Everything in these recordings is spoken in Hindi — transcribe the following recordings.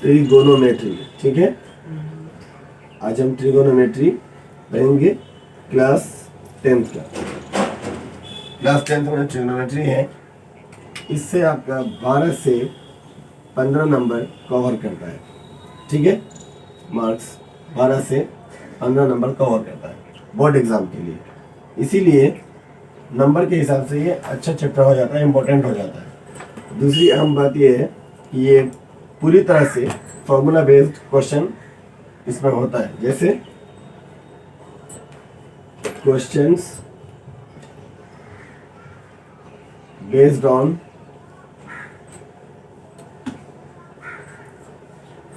ट्रिगोनोमेट्री, ठीक है। आज हम ट्रिगोनोमेट्री पढ़ेंगे क्लास 10th का। क्लास 10th में ट्रिगोनोमेट्री है, इससे आपका 12 से 15 नंबर कवर करता है, ठीक है। मार्क्स 12 से 15 नंबर कवर करता है बोर्ड एग्जाम के लिए, इसीलिए नंबर के हिसाब से ये अच्छा चैप्टर हो जाता है, इम्पोर्टेंट हो जाता है। दूसरी अहम बात ये है कि ये पूरी तरह से फॉर्मूला बेस्ड क्वेश्चन इसमें होता है, जैसे क्वेश्चंस बेस्ड ऑन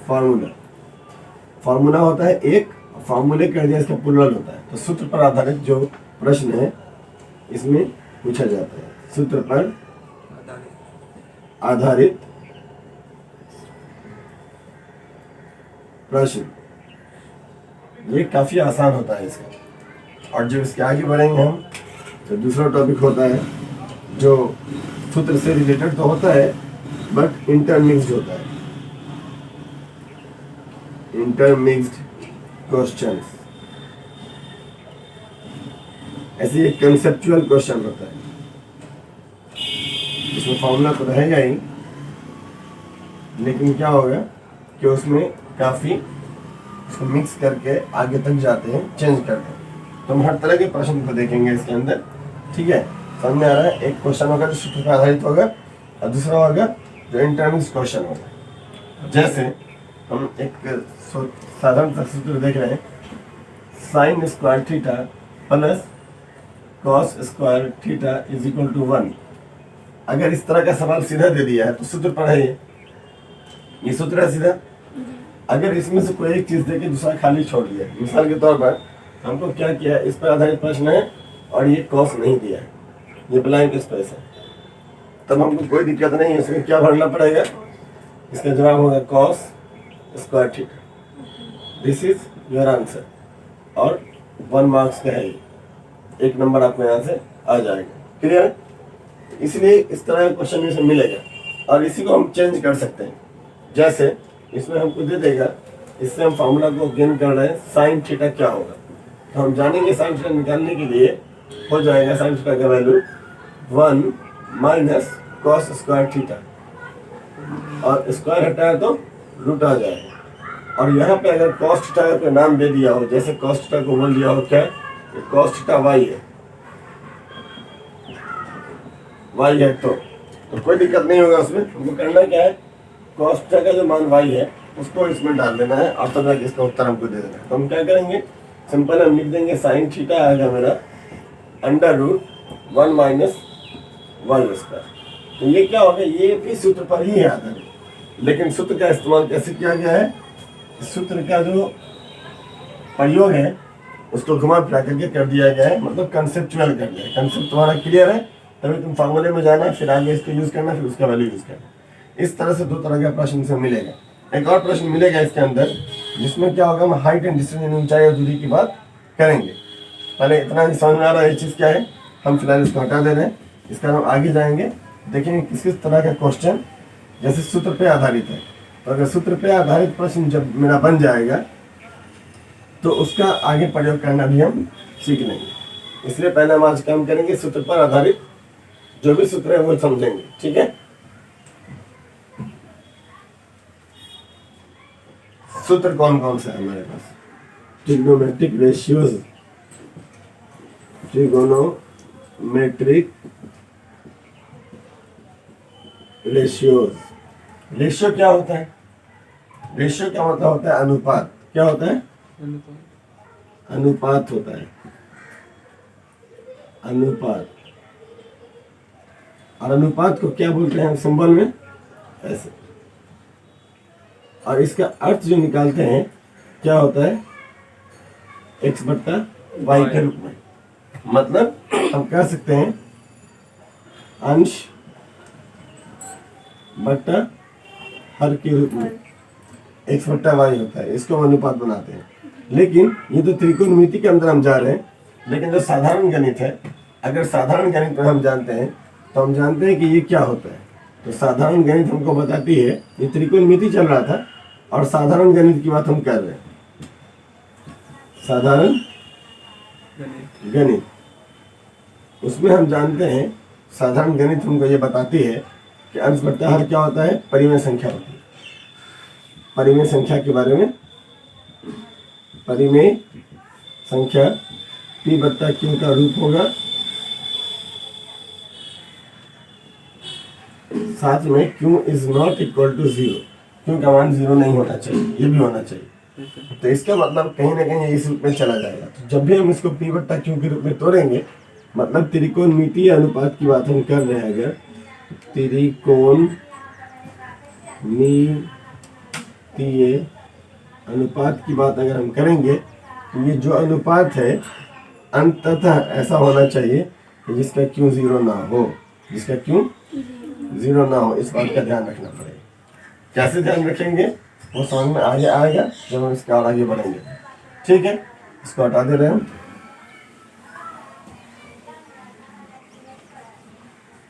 फार्मूला होता है एक, फार्मूले का इसका प्लुरल होता है। तो सूत्र पर आधारित जो प्रश्न है इसमें पूछा जाता है, सूत्र पर आधारित प्रश्न। ये काफी आसान होता है इसका। और जब इसके आगे बढ़ेंगे हम तो दूसरा टॉपिक होता है जो सूत्र से रिलेटेड तो होता है बट इंटरमिक्स्ड होता है, इंटरमिक्स्ड क्वेश्चंस। ऐसे एक कंसेप्चुअल क्वेश्चन होता है, इसमें फॉर्मूला तो रहेगा ही, लेकिन क्या होगा कि उसमें काफी उसको मिक्स करके आगे तक जाते हैं, चेंज करते हैं। तो हम हर तरह के प्रश्न को देखेंगे इसके अंदर, ठीक है। समझ में आ रहा है? एक क्वेश्चन होगा जो सूत्र पर आधारित होगा और दूसरा होगा जो इंटरमिक्स्ड क्वेश्चन होगा। जैसे हम एक साधारण सा सूत्र देख रहे हैं, sine square theta plus cos square theta is equal to 1। अगर इस तरह का सवाल सीधा दे दिया है तो सूत्र पर है ये सूत्र है सीधा। अगर इसमें से कोई एक चीज देके दूसरा खाली छोड़ दिया, मिसाल के तौर पर हमको क्या किया, इस पर आधारित प्रश्न है और ये कॉस नहीं दिया है, ये ब्लैंक स्पेस है, तब हमको कोई दिक्कत नहीं है। इसमें क्या भरना पड़ेगा, इसका जवाब होगा cos square theta. This is your answer और 1 मार्क्स का है ये, 1 नंबर आपको यहाँ से आ जाएगा। क्लियर है? इसलिए इस तरह का क्वेश्चन इसमें मिलेगा और इसी को हम चेंज कर सकते हैं। जैसे इसमें हमको दे देगा, इससे हम फार्मूला को गेन कर रहे हैं, साइन थीटा क्या होगा, तो हम जानेंगे साइन थीटा निकालने के लिए हो जाएगा साइन थीटा का value 1 minus cos square theta, और स्क्वायर हटाया तो रूट आ जाएगा। और यहाँ पे अगर कॉस थीटा का नाम दे दिया हो, जैसे कॉस थीटा को बोल दिया हो क्या, कॉस थीटा वाई है, वाई है, तो कोई दिक्कत नहीं होगा उसमें। हमको करना क्या है, कॉस थीटा का जो मान वाई है उसको इसमें डाल देना है और तब तक इसका उत्तर हमको दे देना है। तो हम क्या करेंगे, सिंपल हम लिख देंगे साइन थीटा आएगा मेरा under root 1 minus Y square. तो ये क्या होगा, ये भी सूत्र पर ही है आधारित, लेकिन सूत्र का इस्तेमाल कैसे किया गया है, सूत्र का जो प्रयोग है उसको घुमा फिरा करके कर दिया गया है, मतलब कंसेप्चुअल कर दिया है। कंसेप्ट तुम्हारा क्लियर है तभी तुम फार्मूले में जाना, फिर आगे इसको यूज करना, फिर उसका वैल्यू यूज करना। इस तरह से 2 तरह का प्रश्न से मिलेगा। एक और प्रश्न मिलेगा इसके अंदर जिसमें क्या होगा, हम हाइट एंड डिस्टेंस यानी ऊंचाई और दूरी की बात करेंगे। पहले इतना ही समझ में आ रहा है ये चीज़ क्या है, हम फिलहाल इसको हटा दे रहे हैं। इसका हम आगे जाएंगे, देखेंगे किस किस तरह का क्वेश्चन जैसे सूत्र पे आधारित है। तो अगर सूत्र पे आधारित प्रश्न जब मेरा बन जाएगा तो उसका आगे प्रयोग करना भी हम सीख लेंगे। इसलिए पहले हम आज काम करेंगे सूत्र पर आधारित जो भी सूत्र है वो समझेंगे, ठीक है। सूत्र कौन कौन से है हमारे पास, trigonometric ratios, trigonometric ratios. Ratio क्या होता है, रेशियो क्या मतलब होता है, अनुपात। क्या होता है, अनुपात होता है, अनुपात। और अनुपात को क्या बोलते हैं सिंबल में, ऐसे। और इसका अर्थ जो निकालते हैं क्या होता है, x बट्टा वाई के रूप में। मतलब हम कह सकते हैं अंश बट्टा हर के रूप में x बट्टा वाई होता है, इसको हम अनुपात बनाते हैं। लेकिन ये तो त्रिकोणमिति के अंदर हम जा रहे हैं, लेकिन जो साधारण गणित है, अगर साधारण गणित में हम जानते हैं तो हम जानते हैं कि ये क्या होता है। तो साधारण गणित हमको बताती है, ये त्रिकोणमिति चल रहा था और साधारण गणित की बात हम कर रहे हैं। साधारण गणित, उसमें हम जानते हैं साधारण गणित हमको ये बताती है कि अंश बट्टा हर क्या होता है, परिमेय संख्या होती है। परिमेय संख्या के बारे में, परिमेय संख्या p बट्टा q का रूप होगा, साथ में q is not equal to 0, q का मान 0 नहीं होना चाहिए, ये भी होना चाहिए। तो इसका मतलब कहीं ना कहीं इस रूप में चला जाएगा। तो जब भी हम इसको p बट्टा q के रूप में तोड़ेंगे, मतलब त्रिकोणमितीय अनुपात की बात हम कर रहे हैं, अगर त्रिकोणमितीय अनुपात की बात अगर हम करेंगे, तो ये जो अनुपात है अंततः ऐसा होना चाहिए कि जिसका q 0 ना हो, जिसका q 0 ना हो। इस बात का ध्यान रखना पड़ेगा। कैसे ध्यान रखेंगे वो समझ में आगे आएगा जब हम इसका और आगे बढ़ेंगे। ठीक है, इसको हटा दे रहे हैं।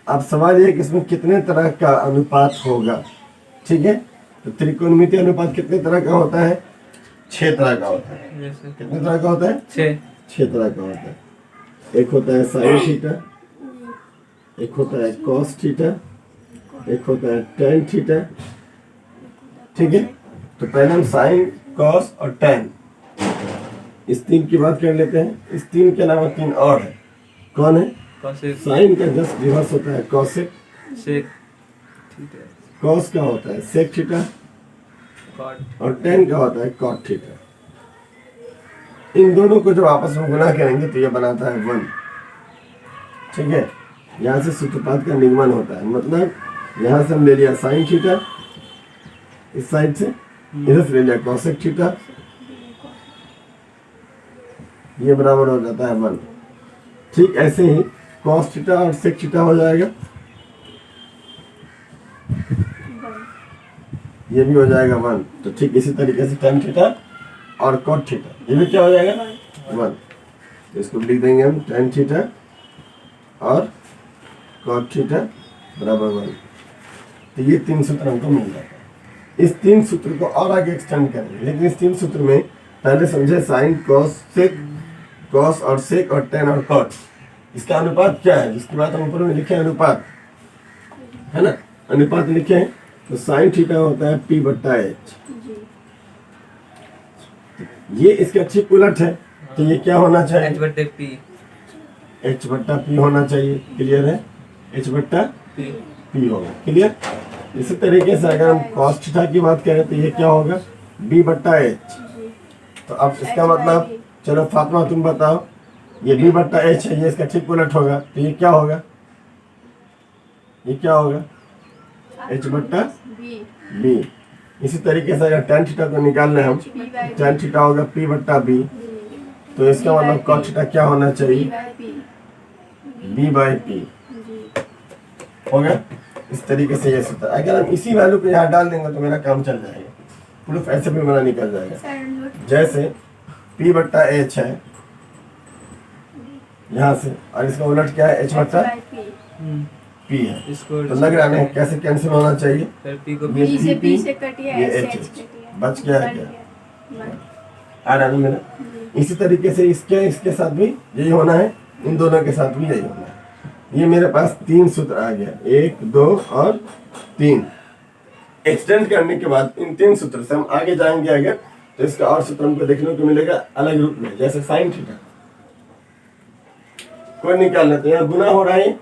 अब सवाल ये कि इसमें कितने तरह का अनुपात होगा। ठीक है, तो त्रिकोणमितीय अनुपात कितने तरह का होता है, 6 तरह का होता है। कितने तरह का होता है, 6 तरह का होता है। एक होता है साइन थीटा, एक होता है कॉस थीटा, एक होता है टेन थीटा। ठीक है, तो पहले हम साइन, कॉस और टेन, इस 3 की बात कर लेते हैं। इस 3 के अलावा 3 और है। कौन है, साइन का जस्ट रिवर्स होता है कॉसेक, कॉस का होता है सेक थीटा और टेन का होता है कॉट थीटा। इन दोनों को जब आपस में गुणा करेंगे तो ये बनाता है 1। ठीक है, यहाँ से सूत्रपात का निगमन होता है। मतलब यहाँ से हम ले लिया साइन थीटा, इस साइड से इधर से ले लिया कॉसेक थीटा, ये बराबर हो जाता है 1। ठीक ऐसे ही कॉस थीटा और सेक थीटा हो जाएगा, ये भी हो जाएगा 1। तो ठीक इसी तरीके से टेन थीटा और कॉट थीटा, ये भी क्या हो जाएगा 1। तो इसको लिख देंगे हम टेन थीटा और कॉट थीटा बराबर 1। तो ये 3 सूत्र हमको मिल जाता है। इस 3 सूत्र को और आगे एक्सटेंड करेंगे, लेकिन इस 3 सूत्र में पहले समझे साइन, कॉस, सेक, कॉस और सेक और टेन और कॉट, इसका अनुपात क्या है, जिसकी बात हम ऊपर में लिखे हैं अनुपात, है ना, अनुपात लिखे हैं। तो साइन थीटा होता है p बट्टा h, ये इसका ठीक उलट है। तो ये क्या होना चाहिए, h बट्टा p होना चाहिए। क्लियर है, h बट्टा p होगा। क्लियर। इसी तरीके से अगर हम कॉस थीटा की बात करें तो ये क्या होगा, b बट्टा h। तो अब इसका मतलब, चलो फातिमा तुम बताओ, ये b बट्टा h है, ये इसका ठीक उलट होगा। तो ये क्या होगा, ये क्या होगा, h बट्टा b। इसी तरीके से अगर टेन थीटा को निकाल रहे हैं हम, टेन थीटा होगा p बट्टा b। तो इसका मतलब कॉट थीटा क्या होना चाहिए, b बाई p होगा। इस तरीके से ये सूत्र, अगर हम इसी वैल्यू को यहाँ डाल देंगे तो मेरा काम चल जाएगा, प्रूफ ऐसे भी मेरा निकल जाएगा। जैसे p बट्टा h है यहाँ से, और इसका उलट क्या है, h बट्टा p है। तो लग रहा है कैसे कैंसिल होना चाहिए, ये p से ये h बच गया है क्या, आ रहा है मेरा। इसी तरीके से इसके साथ भी यही होना है, इन दोनों के साथ भी यही होना है। ये मेरे पास 3 सूत्र आ गया, 1, 2 और 3। एक्सटेंड करने के बाद इन 3 सूत्र से हम आगे जाएंगे अगर, तो इसका और सूत्र हमको देखने को मिलेगा अलग रूप में। जैसे साइन थीटा कोई निकाल लेते हैं, गुना हो रहा है,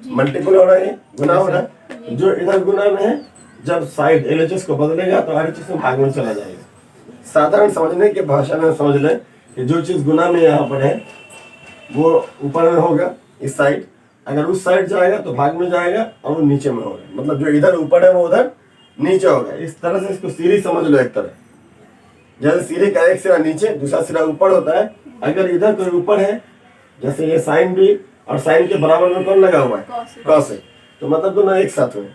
मल्टीपल हो रहा है, गुना हो रहा है। जो इधर गुना में है, जब साइड LHS को बदलेगा तो RHS में भाग में चला जाएगा। साधारण समझने के भाषा में समझ लें कि जो चीज गुना में यहाँ पर है वो ऊपर में होगा इस साइड, अगर उस साइड जाएगा तो भाग में जाएगा और वो नीचे में होगा। मतलब जो इधर ऊपर है वो उधर नीचे होगा। इस तरह से इसको सीढ़ी समझ लो एक तरह, जैसे सीढ़ी का एक सिरा नीचे दूसरा सिरा ऊपर होता है। अगर इधर कोई ऊपर है, जैसे ये साइन भी, और साइन के बराबर में कौन लगा हुआ है, कॉस है, तो मतलब दोनों एक साथ में।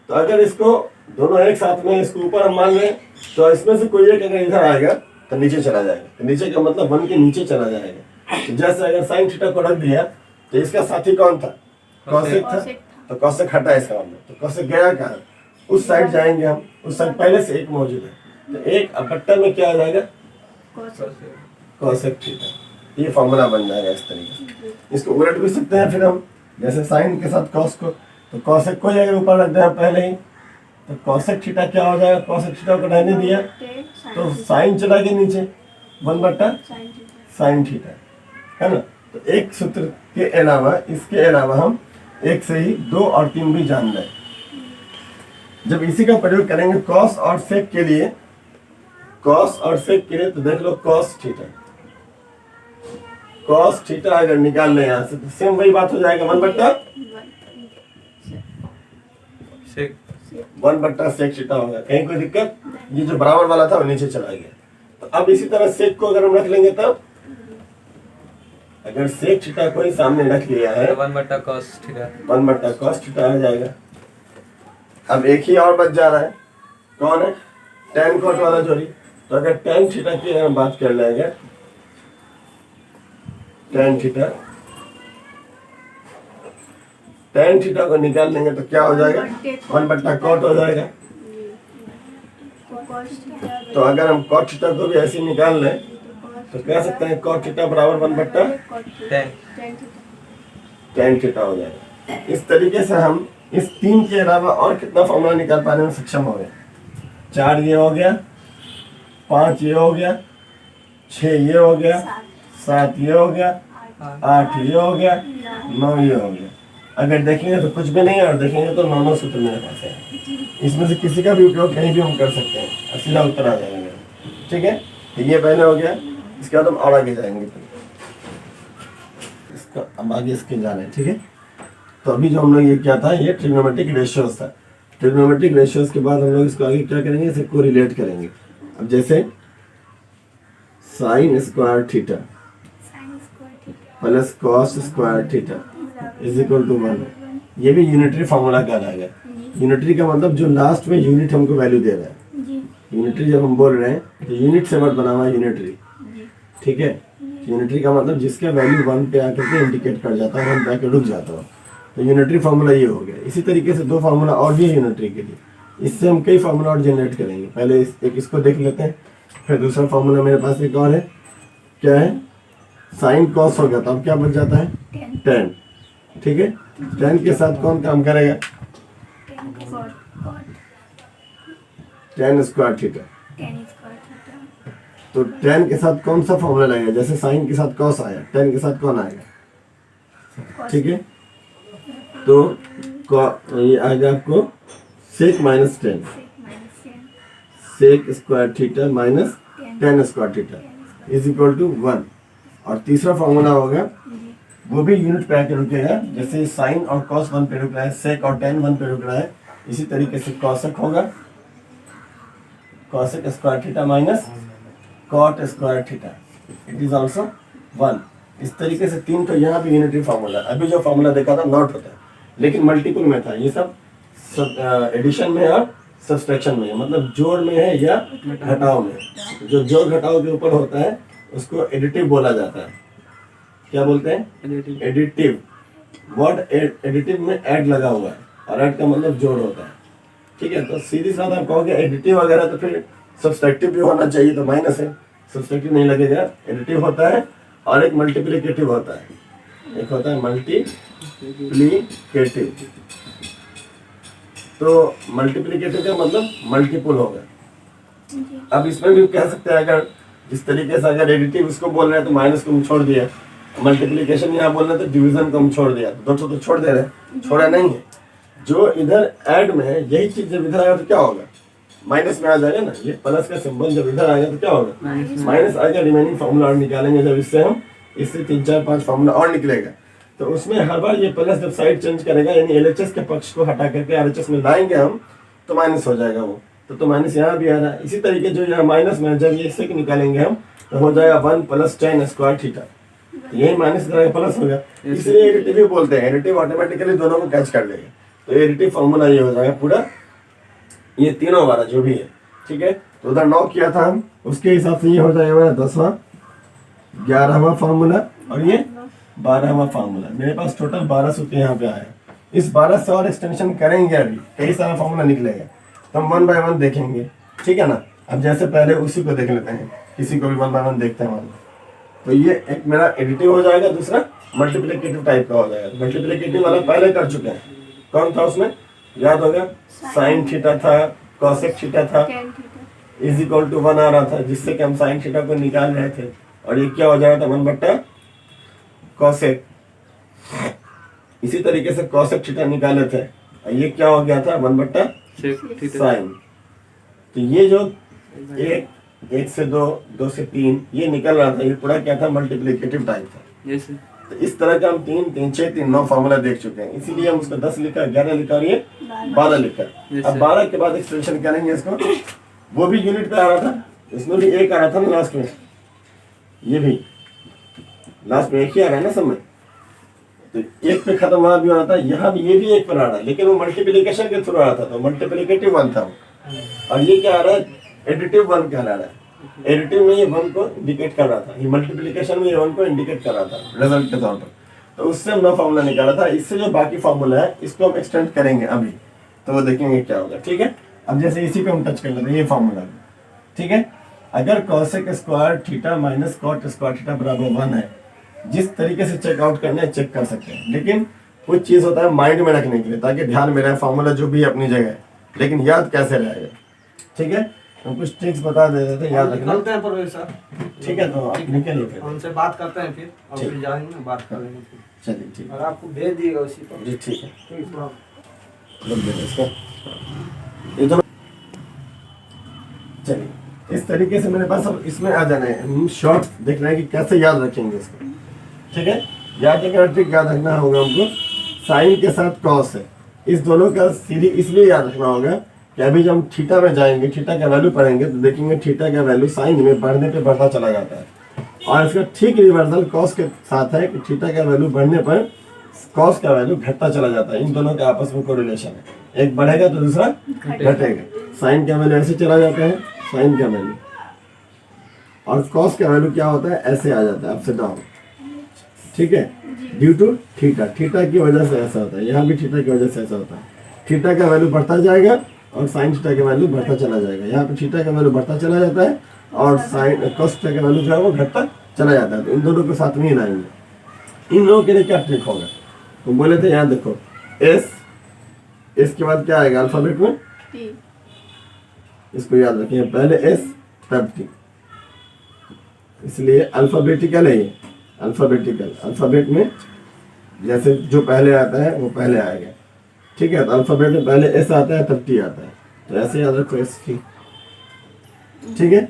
तो अगर इसको दोनों एक साथ में इसको ऊपर हम मान लें तो इसमें से कोई एक अगर इधर आएगा तो नीचे चला जाएगा। तो नीचे का मतलब 1 के नीचे चला जाएगा। तो जैसे अगर साइन थीटा को रख दिया तो इसका साथी कौन था, कॉसेक था, तो कॉसेक हटा है इसका मतलब, तो कॉसेक गया कहाँ, उस साइड जाएंगे हम, उस साइड पहले से एक मौजूद है, तो एक अपट्टा में क्या आ जाएगा, कॉसेक थीटा। ये फॉर्मूला बन जाएगा इस तरीके से। इसको उलट भी सकते हैं फिर हम, जैसे साइन के साथ कॉस को, तो कॉसेक को अगर ऊपर रख दें हम पहले ही, तो कॉसेक थीटा क्या हो जाएगा, कॉसेक थीटा को रहने दिया तो साइन चला गया नीचे, 1/sin थीटा, है ना। तो एक सूत्र के अलावा, इसके अलावा हम एक से ही 2 और 3 भी जान लें। जब इसी का प्रयोग करेंगे कॉस और सेक के लिए, कॉस और सेक के लिए, तो देख लो कॉस थीटा, कॉस थीटा अगर निकाल लें यहाँ से तो सेम वही बात हो जाएगा, 1/sec थीटा होगा। कहीं कोई दिक्कत, ये जो बराबर वाला था वो नीचे चला गया। तो अब इसी तरह सेक को अगर हम रख लेंगे, तब अगर सेक थीटा को ही सामने रख लिया है, 1/cos थीटा, 1/cos थीटा आ जाएगा। अब एक ही और बच जा रहा है, कौन है, tan cot वाला जोड़ी। तो अगर tan थीटा की हम बात कर लेंगे, tan थीटा को निकाल लेंगे तो क्या हो जाएगा, 1/cot हो जाएगा। तो अगर हम cot थीटा को भी ऐसे निकाल लें तो कह सकते हैं cot थीटा बराबर 1/tan थीटा हो जाएगा। इस तरीके से हम इस 3 के अलावा और कितना फॉर्मूला निकाल पाने में सक्षम हो गए। 4 ये हो गया, 5 ये हो गया, 6 ये हो गया, 7 ये हो गया, 8 ये हो गया, 9 ये हो गया। अगर देखेंगे तो कुछ भी नहीं है, और देखेंगे तो 9 सूत्र मेरे पास है। इसमें से किसी का भी उपयोग कहीं भी हम कर सकते हैं और सीधा उत्तर आ जाएगा। ठीक है, तो ये पहले हो गया। इसके बाद हम और आगे जाएंगे, इसका अब आगे इसके जाना है। ठीक है, तो अभी जो हम लोग ये क्या था, ये ट्रिग्नोमेट्रिक रेशियोज था। ट्रिग्नोमेट्रिक रेशियोज के बाद हम लोग इसको आगे क्या करेंगे, इसे को रिलेट करेंगे। अब जैसे sine square theta plus cos square theta is equal to 1, ये भी यूनिटरी फॉर्मूला कहलाएगा। यूनिटरी का मतलब जो लास्ट में यूनिट हमको वैल्यू दे रहा है। यूनिटरी जब हम बोल रहे हैं तो यूनिट से वर्ड बना हुआ है यूनिटरी। ठीक है, यूनिटरी का मतलब जिसका वैल्यू 1 पे आकर के इंडिकेट कर जाता है, 1 पे आकर रुक जाता है, तो यूनिटरी फार्मूला ये हो गया। इसी तरीके से 2 फार्मूला और भी है यूनिटरी के लिए, इससे हम कई फार्मूला और जनरेट करेंगे। पहले एक इसको देख लेते हैं, फिर दूसरा फार्मूला मेरे पास एक और है, क्या है, साइन कॉस हो गया, तो अब क्या बच जाता है, tan। ठीक है, tan के साथ कौन काम करेगा, tan स्क्वायर थीटा। तो tan के साथ कौन सा फॉर्मूला लगेगा, जैसे साइन के साथ कॉस आया, tan के साथ कौन आएगा। ठीक है, तो ये आएगा आपको sec minus tan, sec square theta minus tan square theta is equal to 1। और तीसरा फॉर्मूला होगा, वो भी यूनिट पे आके रुकेगा। जैसे साइन और कॉस 1 पे रुक रहा है, सेक और tan 1 पे रुक रहा है, इसी तरीके से कॉसेक होगा, cosec square theta minus cot square theta, it is also 1। इस तरीके से 3 तो यहाँ पे यूनिटरी फार्मूला। अभी जो फार्मूला देखा था नॉट होता है, लेकिन मल्टीपल में था। ये सब एडिशन में और सब्सट्रैक्शन में है, मतलब जोड़ में है या घटाव में। जो जोड़ घटाव के ऊपर होता है उसको एडिटिव बोला जाता है। क्या बोलते हैं, एडिटिव। वर्ड एडिटिव में ऐड लगा हुआ है, और ऐड का मतलब जोड़ होता है। ठीक है, तो सीधी साथ आप कहोगे एडिटिव वगैरह, तो फिर सब्सट्रैक्टिव भी होना चाहिए, तो माइनस है, सब्सट्रैक्टिव नहीं लगेगा। एडिटिव होता है और एक मल्टीप्लिकेटिव होता है, एक होता है मल्टीप्लिकेटिव। तो मल्टीप्लिकेटिव का मतलब मल्टीपल होगा। अब इसमें भी कह सकते हैं, अगर इस तरीके से अगर एडिटिव इसको बोल रहे हैं तो माइनस को हम छोड़ दिया, मल्टीप्लिकेशन यहाँ बोल रहे हैं तो डिवीजन को हम छोड़ दिया, तो तो छोड़ दे रहे हैं, छोड़ा नहीं है। जो इधर ऐड में है यही चीज जब इधर आएगा तो क्या होगा, माइनस में आ जाएगा ना। ये प्लस का सिंबल जब इधर आएगा तो क्या होगा, माइनस आएगा। रिमेनिंग फॉर्मूला और निकालेंगे जब इससे हम, इससे 3 4 5 फॉर्मूला और निकलेगा, तो उसमें हर बार ये प्लस जब साइड चेंज करेगा, यानी एलएचएस के पक्ष को हटा करके आरएचएस में लाएंगे हम, तो माइनस हो जाएगा वो। तो माइनस यहाँ भी आ रहा है। इसी तरीके जो यहाँ माइनस में जब ये इससे निकालेंगे हम, तो हो जाएगा 1 + tan स्क्वायर थीटा। तो यही माइनस तरह प्लस होगा, इसलिए एडिटिव भी बोलते हैं। एडिटिव ऑटोमेटिकली दोनों को कैच कर लेगा, तो एडिटिव फॉर्मूला ये हो जाएगा पूरा, ये तीनों वाला जो भी है। ठीक है, तो उधर 9 किया था हम, उसके हिसाब से ये हो जाएगा 10वां 11वां फार्मूला और ये 12वां फार्मूला। मेरे पास टोटल 12 सूत्र यहाँ पे आया। इस 12 से और एक्सटेंशन करेंगे, अभी कई सारा फॉर्मूला निकलेगा, तो हम 1 बाय 1 देखेंगे, ठीक है ना। अब जैसे पहले उसी को देख लेते हैं, किसी को भी 1 बाय 1 देखते हैं मान। तो ये एक मेरा एडिटिव हो जाएगा, दूसरा मल्टीप्लिकेटिव टाइप का हो जाएगा। मल्टीप्लिकेटिव वाला पहले कर चुके हैं, कौन था उसमें याद होगा, साइन थीटा था, कॉसेक थीटा था, इज इक्वल टू 1 आ रहा था, जिससे कि हम साइन थीटा को निकाल रहे थे, और ये क्या हो जाएगा था 1 बट्टा कॉसेक। इसी तरीके से कॉसेक थीटा निकाले थे, और ये क्या हो गया था 1 बट्टा साइन। तो ये जो एक से 2, 2 से 3 ये निकल रहा था, ये पूरा क्या था, मल्टीप्लिकेटिव टाइप था। तो इस तरह का हम 3, 3, 6, 3, 9 फॉर्मूला देख चुके हैं, इसीलिए हम उसको 10 लिखा, 11 लिखा और ये 12 लिखा। अब 12 के बाद एक्सटेंशन करेंगे इसको, वो भी यूनिट पे आ रहा था, इसमें भी 1 आ रहा था ना लास्ट में, ये भी लास्ट में 1 ही आ रहा है ना सब में, तो 1 पे खत्म वहां भी हो रहा था, यहाँ भी ये भी 1 पर आ रहा है, लेकिन वो मल्टीप्लिकेशन के थ्रू आ रहा था, तो मल्टीप्लिकेटिव 1 था वो। और ये क्या आ रहा है, एडिटिव 1 कहला रहा है। एडिटिव में ये 1 को इंडिकेट कर रहा था, ये मल्टीप्लिकेशन में ये 1 को इंडिकेट कर रहा था रिजल्ट के तौर पर। तो उससे हम 9 फॉर्मूला निकाला था। इससे जो बाकी फॉर्मूला है इसको हम एक्सटेंड करेंगे अभी, तो वो देखेंगे क्या होगा, ठीक है। अब जैसे इसी पे हम टच कर लेते हैं, ये फॉर्मूला, ठीक है। अगर cosec square theta minus cot square theta बराबर 1 है, जिस तरीके से चेकआउट करना है चेक कर सकते हैं, लेकिन कुछ चीज होता है माइंड में रखने के लिए, ताकि ध्यान में रहे फॉर्मूला जो भी है अपनी जगह है, लेकिन याद कैसे रहेगा, ठीक है। हम कुछ ट्रिक्स बता देते थे, याद रखना, ठीक है। तो आप निकलिए, फिर उनसे बात करते हैं, फिर फिर जाएंगे बात करेंगे, चलिए ठीक है। और आपको भेज दिएगा उसी पर, जी ठीक है। चलिए, इस तरीके से मेरे पास अब इसमें आ जाना है, शॉर्ट देखना है कि कैसे याद रखेंगे इसको, ठीक है। याद रखना, ट्रिक याद रखना होगा हमको, साइन के साथ कॉस है, इस दोनों का सीधी इसलिए याद रखना होगा कि अभी जब हम थीटा में जाएंगे, थीटा का वैल्यू पढ़ेंगे, तो देखेंगे थीटा का वैल्यू साइन में बढ़ने पे बढ़ता चला जाता है, और इसका ठीक रिवर्सल कॉस के साथ है कि थीटा का वैल्यू बढ़ने पर कॉस का वैल्यू घटता चला जाता है। इन दोनों का आपस में कोरिलेशन है, एक बढ़ेगा तो दूसरा घटेगा। साइन का वैल्यू ऐसे चला जाता है, साइन का वैल्यू, और कॉस का वैल्यू क्या होता है, ऐसे आ जाता है, अपसाइड डाउन, ठीक है, ड्यू टू थीटा। थीटा की वजह से ऐसा होता है, यहाँ भी थीटा की वजह से ऐसा होता है। थीटा का वैल्यू बढ़ता जाएगा और साइन थीटा का वैल्यू बढ़ता चला जाएगा। यहाँ पे थीटा का वैल्यू बढ़ता चला जाता है और साइन कॉस थीटा का वैल्यू जो है वो घटता चला जाता है। तो इन दोनों को साथ में ही लाएंगे। इन लोगों के लिए क्या ट्रिक होगा, तो बोले थे यहाँ देखो, एस, इसके बाद क्या आएगा अल्फाबेट में, इसको याद रखिए, पहले एस तब टी, इसलिए अल्फाबेटिकल है ये, अल्फाबेटिकल, अल्फाबेट में जैसे जो पहले आता है वो पहले आएगा, ठीक है। तो अल्फाबेट में पहले एस आता है तब टी आता है, तो ऐसे याद रखो एस टी, ठीक है।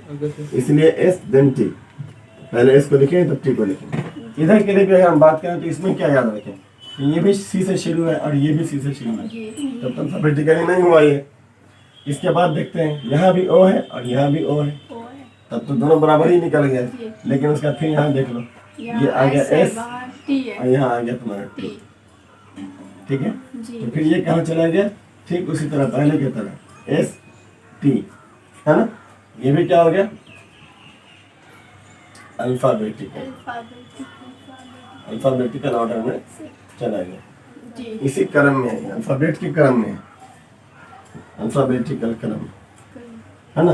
इसलिए एस देन टी, पहले एस को लिखेंगे तब टी को लिखेंगे। इधर के लिए भी अगर हम बात करें तो इसमें क्या याद रखें, ये भी सी से शुरू है और ये भी सी से शुरू है, तब तक अल्फाबेटिकली नहीं हुआ ये। इसके बाद देखते हैं यहाँ भी ओ है और यहाँ भी ओ है, तब तो दोनों बराबर ही निकल गए। लेकिन उसका फिर यहाँ देख लो, ये आ गया एस और यहाँ आ गया तुम्हारा टी, ठीक है। तो फिर ये कहाँ चला गया, ठीक उसी तरह पहले की तरह एस टी, है ना। ये भी क्या हो गया, अल्फाबेटिकल, अल्फाबेटिकल ऑर्डर में चला गया। इसी क्रम में है, अल्फाबेट के क्रम में है, अल्फाबेटिकल क्रम, है ना।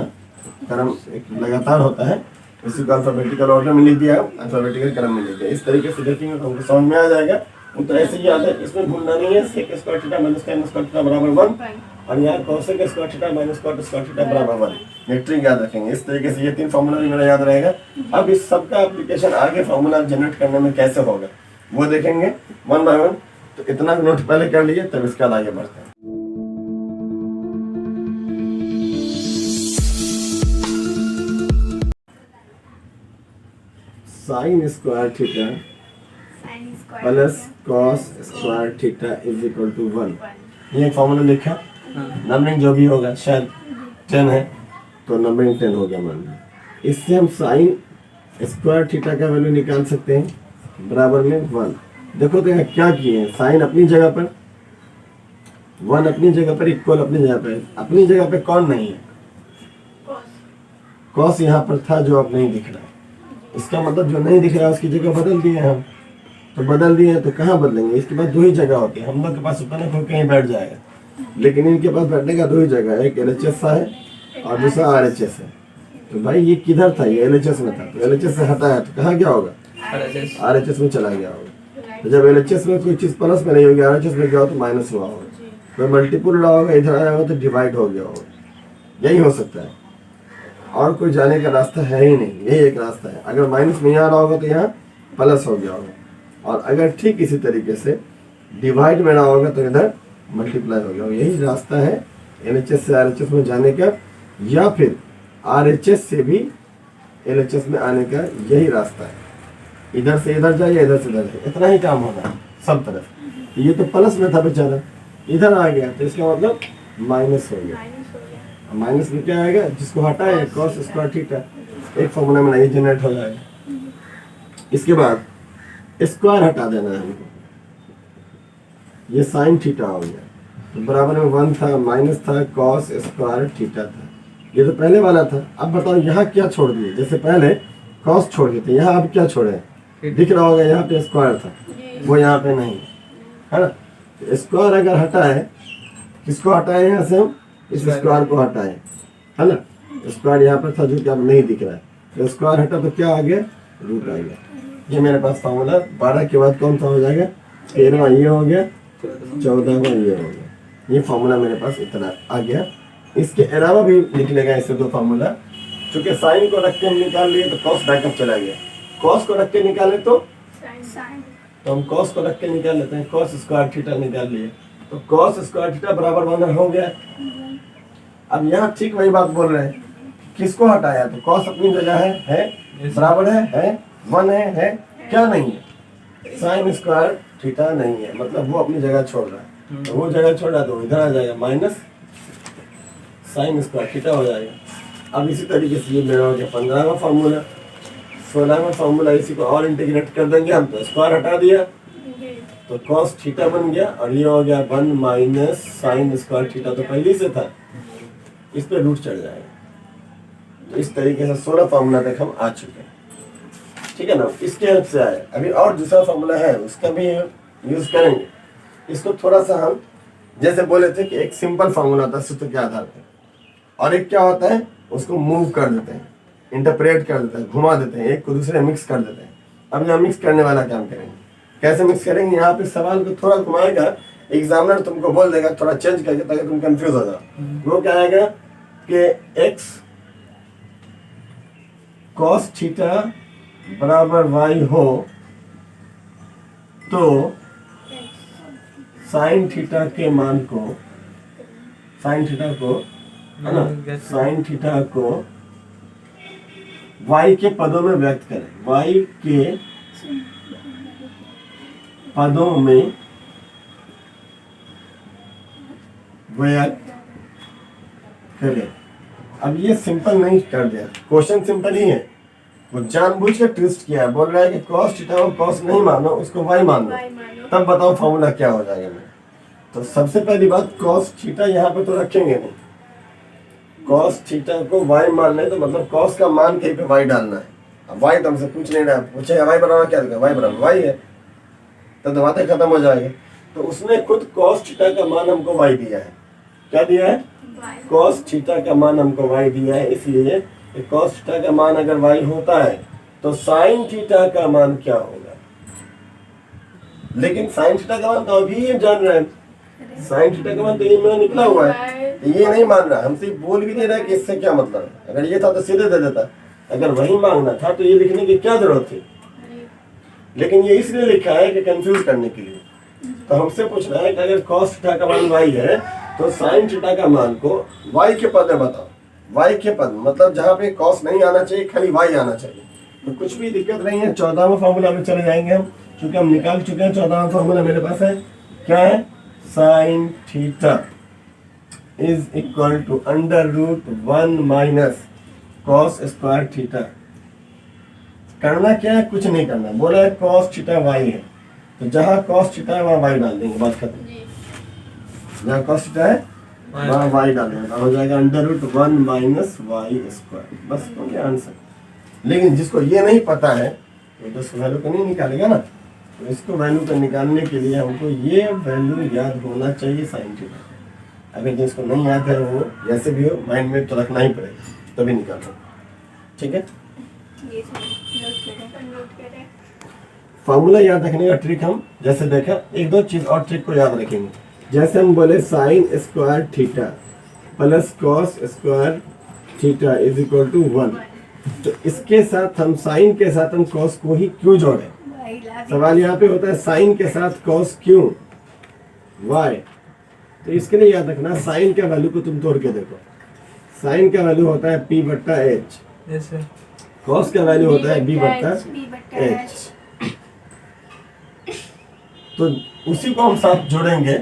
क्रम एक लगातार होता है, इसी को अल्फाबेटिकल ऑर्डर में लिख दिया, अल्फाबेटिकल क्रम में लिख दिया। इस तरीके से देखेंगे तो हमको समझ में आ जाएगा। तो ऐसे ही आता है, इसमें भूलना नहीं है, sec square theta minus tan square theta बराबर 1, और यहाँ cosec square theta minus cot square theta बराबर 1। ये ट्रिक याद रखेंगे। इस तरीके से ये 3 फार्मूला भी मेरा याद रहेगा। अब इस सब का एप्लीकेशन आगे फार्मूला जनरेट करने में कैसे होगा वो देखेंगे 1 बाय 1। तो इतना नोट पहले कर लीजिए, तब इसके बाद आगे बढ़ते हैं। Sine square theta plus cos square theta is equal to 1। ये एक फॉर्मूला लिखा, नंबरिंग जो भी होगा, शायद 10 है तो नंबरिंग 10 हो गया मान लो। इससे हम साइन स्क्वायर थीटा का वैल्यू निकाल सकते हैं बराबर में 1। देखो तो यहाँ क्या किए हैं, साइन अपनी जगह पर, 1 अपनी जगह पर, इक्वल अपनी जगह पर। अपनी जगह पे कौन नहीं है, कॉस यहाँ पर था जो अब नहीं दिख रहा है। इसका मतलब जो नहीं दिख रहा है उसकी जगह बदल दिए हम, तो बदल दिए, तो कहाँ बदलेंगे? इसके पास दो ही जगह होती है, हम लोग के पास उतना कोई कहीं बैठ जाएगा, लेकिन इनके पास बैठने का दो ही जगह है, एक LHS है और दूसरा RHS है। तो भाई ये किधर था? ये LHS में था, तो LHS से हटाया तो कहाँ क्या होगा? RHS में चला गया होगा। तो जब LHS में कोई चीज प्लस में नहीं होगी, RHS में गया हो तो माइनस हुआ होगा, कोई मल्टीपुल रहा होगा, इधर आया होगा तो डिवाइड हो गया होगा। यही हो सकता है, और कोई जाने का रास्ता है ही नहीं, यही एक रास्ता है। अगर माइनस नहीं आ रहा होगा तो यहाँ प्लस हो गया होगा, और अगर ठीक इसी तरीके से डिवाइड में रहा होगा तो इधर मल्टीप्लाई हो गया होगा। यही रास्ता है LHS से RHS में जाने का, या फिर RHS से भी LHS में आने का, यही रास्ता है। इधर से इधर जाए या इधर से इधर जाए, इतना ही काम होना है सब तरफ। ये तो प्लस में था बेचारा, इधर आ गया तो इसका मतलब माइनस हो गया। माइनस में क्या आएगा? जिसको हटाए cos स्क्वायर थीटा, एक फॉर्मूला में नहीं जनरेट हो जाएगा। इसके बाद स्क्वायर हटा देना है हमको, ये साइन थीटा हो गया, तो बराबर में 1 था, माइनस था, cos स्क्वायर थीटा था। ये तो पहले वाला था। अब बताओ यहाँ क्या छोड़ दिए? जैसे पहले cos छोड़ दिए थे, यहाँ अब क्या छोड़े? दिख रहा होगा यहाँ पे स्क्वायर था, वो यहाँ पे नहीं है ना। तो स्क्वायर अगर हटाए, किसको हटाए? यहाँ से हम इस स्क्वायर को हटाए, है ना। स्क्वायर यहाँ पर था जो कि अब नहीं दिख रहा है, तो स्क्वायर हटा तो क्या आ गया? रूट आ गया। ये मेरे पास फॉर्मूला 12 के बाद कौन सा हो जाएगा? 13वां ये हो गया, 14वां ये हो गया। ये फॉर्मूला मेरे पास इतना आ गया। इसके अलावा भी निकलेगा इससे दो फॉर्मूला। चूंकि साइन को रख के हम निकाल लिए तो कॉस बैकअप चला गया, कॉस को रख के निकाले तो हम कॉस को रख के निकाल लेते हैं, कॉस स्क्वायर थीटा निकाल लिए, तो कॉस स्क्वायर थीटा बराबर 1 हो गया। अब यहाँ ठीक वही बात बोल रहे हैं, किसको हटाया? तो कॉस अपनी जगह है बराबर है 1 है क्या नहीं है? साइन स्क्वायर थीटा नहीं है, मतलब वो अपनी जगह छोड़ रहा है। तो वो जगह छोड़ रहा है तो इधर आ जाएगा, माइनस साइन स्क्वायर थीटा हो जाएगा। अब इसी तरीके से ये मेरा हो गया 15वां फार्मूला। 16वां फार्मूला इसी को और इंटीग्रेट कर देंगे हम, तो स्क्वायर हटा दिया तो cos थीटा बन गया, और ये हो गया 1 माइनस साइन स्क्वायर थीटा, तो पहले से था, इस पे रूट चढ़ जाएगा। तो इस तरीके से 16 फार्मूला तक हम आ चुके हैं, ठीक है ना। इसके हेल्प से आए। अभी और दूसरा फार्मूला है, उसका भी यूज करेंगे। इसको थोड़ा सा हम जैसे बोले थे कि एक सिंपल फार्मूला था सूत्र के आधार पर, और एक क्या होता है उसको मूव कर देते हैं, इंटरप्रेट कर देते हैं, घुमा देते हैं, एक को दूसरे मिक्स कर देते हैं। अब यहाँ मिक्स करने वाला काम करेंगे। कैसे मिक्स करेंगे? यहाँ पे सवाल को थोड़ा घुमाएगा, एग्जामिनर तुमको बोल देगा थोड़ा चेंज करके, ताकि तुम कंफ्यूज हो जाओ। वो क्या आएगा कि x cos थीटा बराबर y हो तो साइन थीटा के मान को, साइन थीटा को है ना, साइन थीटा को y के पदों में व्यक्त करें, y के पदों में व्यक्त करें। अब ये सिंपल नहीं कर दिया, क्वेश्चन सिंपल ही है, वो जानबूझ के ट्विस्ट किया है। बोल रहा है कि cos थीटा को cos नहीं मानो, उसको y मान लो, तब बताओ फॉर्मूला क्या हो जाएगा। मैं तो सबसे पहली बात cos थीटा यहाँ पे तो रखेंगे नहीं, cos थीटा को y मान ले, तो मतलब cos का मान कहीं पे y डालना है। अब y तो हमसे पूछ नहीं रहा है, पूछेगा y बराबर क्या देगा, y बराबर y है, तो बातें खत्म हो जाएगी। तो उसने खुद cos थीटा का मान हमको y दिया है। क्या दिया है? cos थीटा का मान हमको y दिया है, इसलिए cos थीटा का मान अगर y होता है तो sin थीटा का मान क्या होगा। लेकिन sin थीटा का मान तो अभी हम जान रहे हैं, sin थीटा का मान तो ये मेरा निकला हुआ है, ये नहीं मान रहा, हमसे बोल भी नहीं रहा कि इससे क्या मतलब है। अगर ये था तो सीधे दे देता, अगर वही मांगना था तो ये लिखने की क्या जरूरत थी। लेकिन ये इसलिए लिखा है कि कंफ्यूज करने के लिए। तो हमसे पूछ रहा है कि अगर cos थीटा का मान y है तो sin थीटा का मान को y के पद में बताओ। y के पद मतलब जहाँ पे cos नहीं आना चाहिए, खाली y आना चाहिए। तो कुछ भी दिक्कत नहीं है, 14वां फार्मूला में चले जाएंगे हम, क्योंकि हम निकाल चुके हैं। 14वां फार्मूला मेरे पास है, क्या है? sin theta is equal to √1 माइनस cos स्क्वायर थीटा। करना क्या है? कुछ नहीं करना, बोला है cos थीटा y है, तो जहाँ cos थीटा है वहाँ y डाल देंगे, बात खत्म। जहाँ cos थीटा है वहाँ y डाल देंगे, हो जाएगा √1 माइनस y स्क्वायर, बस हो गया आंसर। लेकिन जिसको ये नहीं पता है वो तो वैल्यू को नहीं निकालेगा ना, तो इसको वैल्यू को निकालने के लिए हमको ये वैल्यू याद होना चाहिए साइन थीटा। अगर जिसको नहीं याद है वो जैसे भी हो माइंड में तो रखना ही पड़ेगा तभी निकालो। ठीक है, फॉर्मूला याद रखने का ट्रिक हम जैसे देखा, एक दो चीज और ट्रिक को याद रखेंगे। जैसे हम बोले sine square theta plus cos square theta is equal to 1, तो इसके साथ हम साइन के साथ हम कॉस को ही क्यों जोड़े? सवाल यहाँ पे होता है साइन के साथ कॉस क्यों, वाई। तो इसके लिए याद रखना साइन का वैल्यू को तुम तोड़ के देखो। साइन का वैल्यू होता है p बट्टा एच, कॉस का वैल्यू होता है b बट्टा एच। तो उसी को हम साथ जोड़ेंगे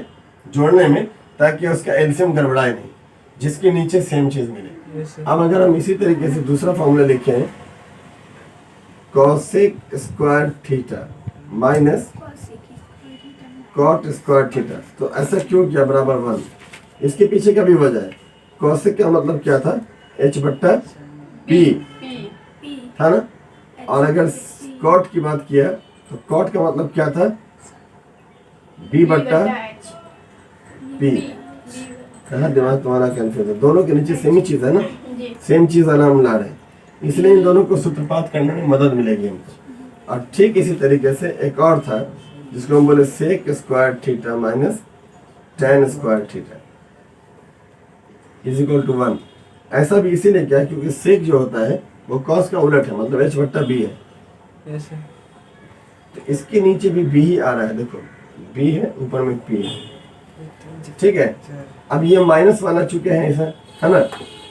जोड़ने में, ताकि उसका एलसीएम गड़बड़ाए नहीं, जिसके नीचे सेम चीज मिले। अब अगर हम इसी तरीके से दूसरा फॉर्मूला लिखें, cosec square theta minus cot square theta, तो ऐसा क्यों किया बराबर 1? इसके पीछे का भी वजह है। कॉसेक का मतलब क्या था, h बट्टा p था ना, और अगर कॉट की बात किया तो कॉट का मतलब क्या था, b बट्टा p। कहाँ दिमाग तुम्हारा कंफ्यूज है, दोनों के नीचे सेम ही चीज है ना, सेम चीज वाला हम ला रहे हैं, इसलिए इन दोनों को सूत्रपात करने में मदद मिलेगी हमको। और ठीक इसी तरीके से एक और था जिसको हम बोले sec square theta minus tan square theta is equal to 1। ऐसा भी इसीलिए क्या, क्योंकि सेक जो होता है वो कॉस का उलट है, मतलब h बट्टा b है। तो इसके नीचे भी b ही आ रहा है, देखो b है ऊपर में p है। ठीक है, अब ये माइनस वाला चुके हैं ऐसा है ना,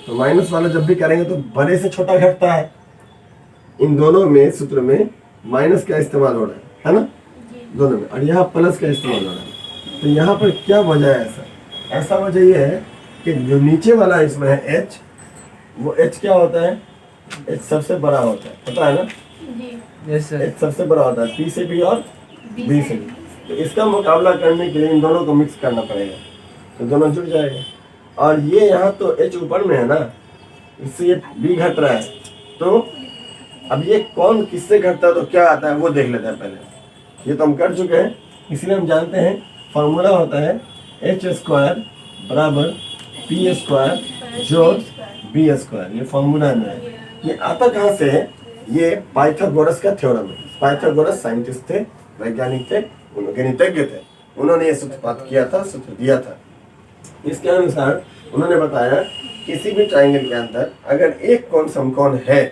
तो माइनस वाला जब भी करेंगे तो बड़े से छोटा घटता है। इन दोनों में सूत्र में माइनस का इस्तेमाल हो रहा है ना, दोनों में, और यहाँ प्लस का इस्तेमाल हो रहा है। तो यहाँ पर क्या वजह है ऐसा? ऐसा वजह ये है कि जो नीचे वाला इसमें है h, वो h क्या होता है, h सबसे बड़ा होता है, पता है ना? h सबसे बड़ा होता है p से भी और b से भी। तो इसका मुकाबला करने के लिए इन दोनों को मिक्स करना पड़ेगा, तो दोनों जुड़ जाएगा। और ये यहाँ तो h ऊपर में है ना, इससे ये b घट रहा है, तो अब ये कौन किससे घटता है तो क्या आता है वो देख लेते हैं पहले। ये तो हम कर चुके हैं, इसलिए हम जानते हैं फॉर्मूला होता है एच स्क्वायर बराबर पी स्क्वायर जोड़ बी स्क्वायर। ये फॉर्मूला में ये आता कहाँ से है, ये पाइथागोरस का थ्योरम है। पाइथागोरस साइंटिस्ट थे, वैज्ञानिक थे, गणितज्ञ थे, उन्होंने ये सूत्रपात किया था, सूत्र दिया था। इसके अनुसार उन्होंने बताया किसी भी ट्राइंगल के अंदर अगर एक कोण समकोण है,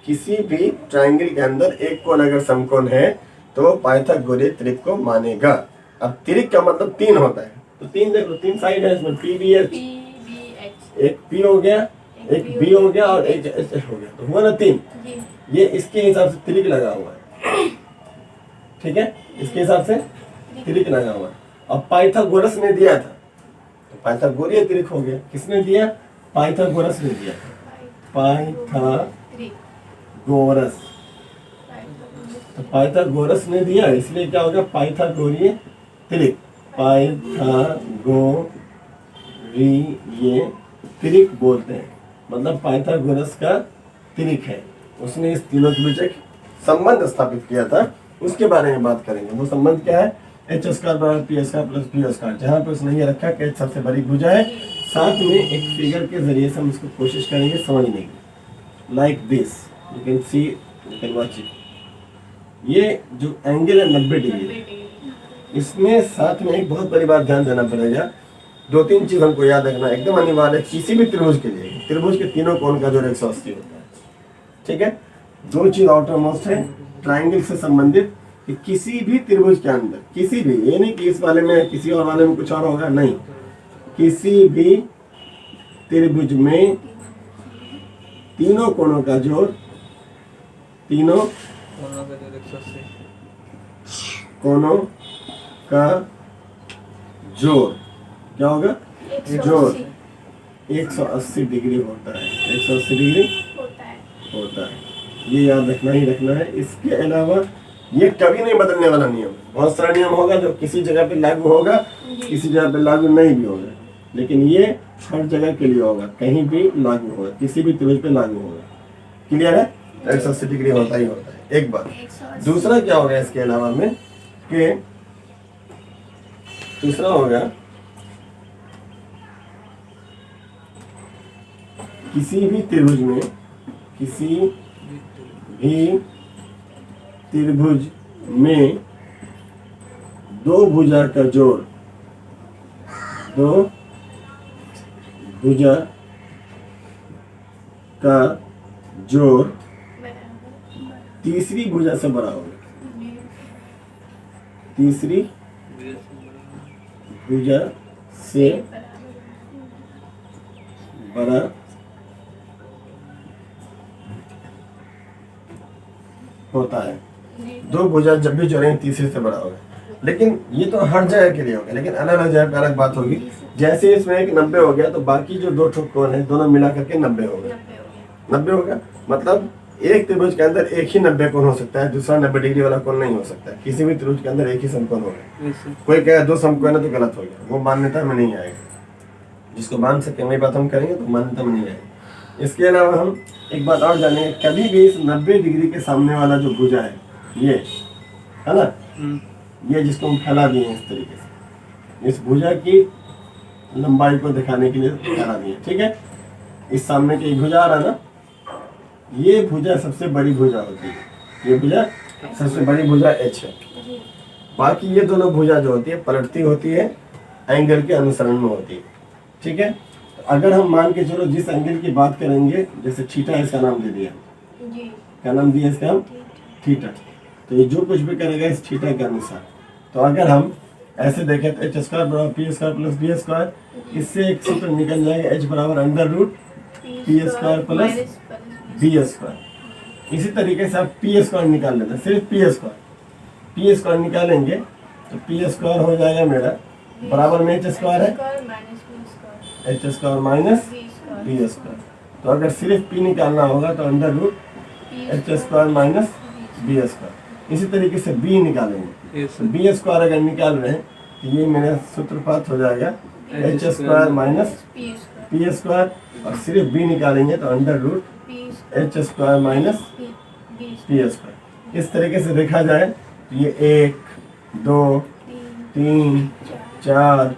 किसी भी ट्राइंगल के अंदर एक कोण अगर समकोण है तो पाइथागोरस त्रिक को मानेगा। अब त्रिक का मतलब 3 होता है, तो 3 देख लो, 3 साइड है इसमें, पी बी एच, एक पी हो गया, एक बी हो गया और एक एच हो गया, तो हुआ ना 3। ये इसके हिसाब से त्रिक लगा हुआ है, ठीक है, इसके हिसाब से त्रिक लगा हुआ है। अब पाइथागोरस ने दिया था तो पाइथागोरीय त्रिक हो गया। किसने दिया, पाइथागोरस ने दिया, पाइथागोरस। तो पाइथागोरस ने दिया, इसलिए क्या होगा, पाइथागोरीय त्रिक, पाइथागोरीय त्रिक बोलते हैं, मतलब पाइथागोरस का त्रिक है। उसने इस तीनों के बीच एक संबंध स्थापित किया था, उसके बारे में बात करेंगे। वो संबंध क्या है, एच स्क्वायर बराबर P square plus B square, जहाँ पे उसने ये रखा कि एच सबसे बड़ी भुजा है। साथ में एक फिगर के जरिए से हम इसको कोशिश करेंगे समझने की, like this you can see, you can watch it. ये जो एंगल है 90 डिग्री, इसमें साथ में एक बहुत बड़ी बात ध्यान देना पड़ेगा। 2-3 चीज हमको याद रखना एकदम अनिवार्य है किसी भी त्रिभुज के लिए। त्रिभुज के तीनों कोण का जोड़ 180 होता है, ठीक है। 2 चीज आउटर मोस्ट है ट्राइंगल से संबंधित, कि किसी भी त्रिभुज के अंदर, किसी भी, ये नहीं कि इस वाले में किसी और वाले में कुछ और होगा, नहीं, किसी भी त्रिभुज में तीनों कोणों का जोड़, तीनों कोणों का जोड़ क्या होगा, जोड़ 180 डिग्री होता है, 180 डिग्री होता है। ये याद रखना ही रखना है। इसके अलावा ये कभी नहीं बदलने वाला नियम। बहुत सारा नियम होगा जो किसी जगह पे लागू होगा, किसी जगह पे लागू नहीं भी होगा, लेकिन ये हर जगह के लिए होगा, कहीं भी लागू होगा, किसी भी त्रिभुज पे लागू होगा। क्लियर है, 180 डिग्री होता ही होता है, एक बार। दूसरा क्या होगा इसके अलावा में, कि दूसरा हो गया किसी भी त्रिभुज में दो भुजा का जोड़ तीसरी भुजा से बड़ा होगा। तीसरी भुजा से बड़ा होता है। दो भुजा जब भी जोड़ेंगे तीसरे से बड़ा होगा। लेकिन ये तो हर जगह के लिए होगा, लेकिन अलग अलग जगह पे अलग बात होगी। जैसे इसमें एक 90 हो गया तो बाकी जो दो ठोक कोण है दोनों मिला करके 90 होगा। 90 होगा मतलब एक त्रिभुज के अंदर एक ही 90 कोण हो सकता है, दूसरा 90 डिग्री वाला कोण नहीं हो सकता है। किसी भी त्रिभुज के अंदर एक ही समकोण होगा। कोई कहे दो समकोण है तो गलत हो गया, वो मान्यता में नहीं आएगा। जिसको मान सके वही बात हम करेंगे तो मान्यता में नहीं आएगी। इसके अलावा हम एक बात और जानेंगे, कभी भी इस 90 डिग्री के सामने वाला जो भुजा है ये है ना, ये जिसको हम फैला दिए इस तरीके से, इस भुजा की लंबाई को दिखाने के लिए फैला दिए। ठीक है, इस सामने की एक भुजा आ रहा ना, ये भुजा सबसे बड़ी भुजा होती है। ये भुजा सबसे बड़ी भुजा H है। बाकी ये दोनों भुजा जो होती है पलटती होती है, एंगल के अनुसरण में होती है। ठीक है, तो अगर हम मान के चलो जिस एंगल की बात करेंगे, जैसे थीटा इसका नाम दे दिया, क्या नाम दिया इसका हम? थीटा। तो ये जो कुछ भी करेगा इस थीटा के अनुसार। तो अगर हम ऐसे देखें तो h² बराबर p² प्लस b², इससे एक सूत्र निकल जाएगा h बराबर √p² प्लस b²। इसी तरीके से आप p² निकाल लेते हैं, सिर्फ p² निकालेंगे तो p² हो जाएगा मेरा बराबर में h² है, h² माइनस b²। तो अगर सिर्फ p निकालना होगा तो √h² माइनस b²। इसी तरीके से b निकालेंगे, b² अगर निकाल रहे हैं तो ये मेरा सूत्रपात हो जाएगा h² माइनस p², और सिर्फ b निकालेंगे तो √h² माइनस p²। इस तरीके से देखा जाए तो ये 1 2 3 4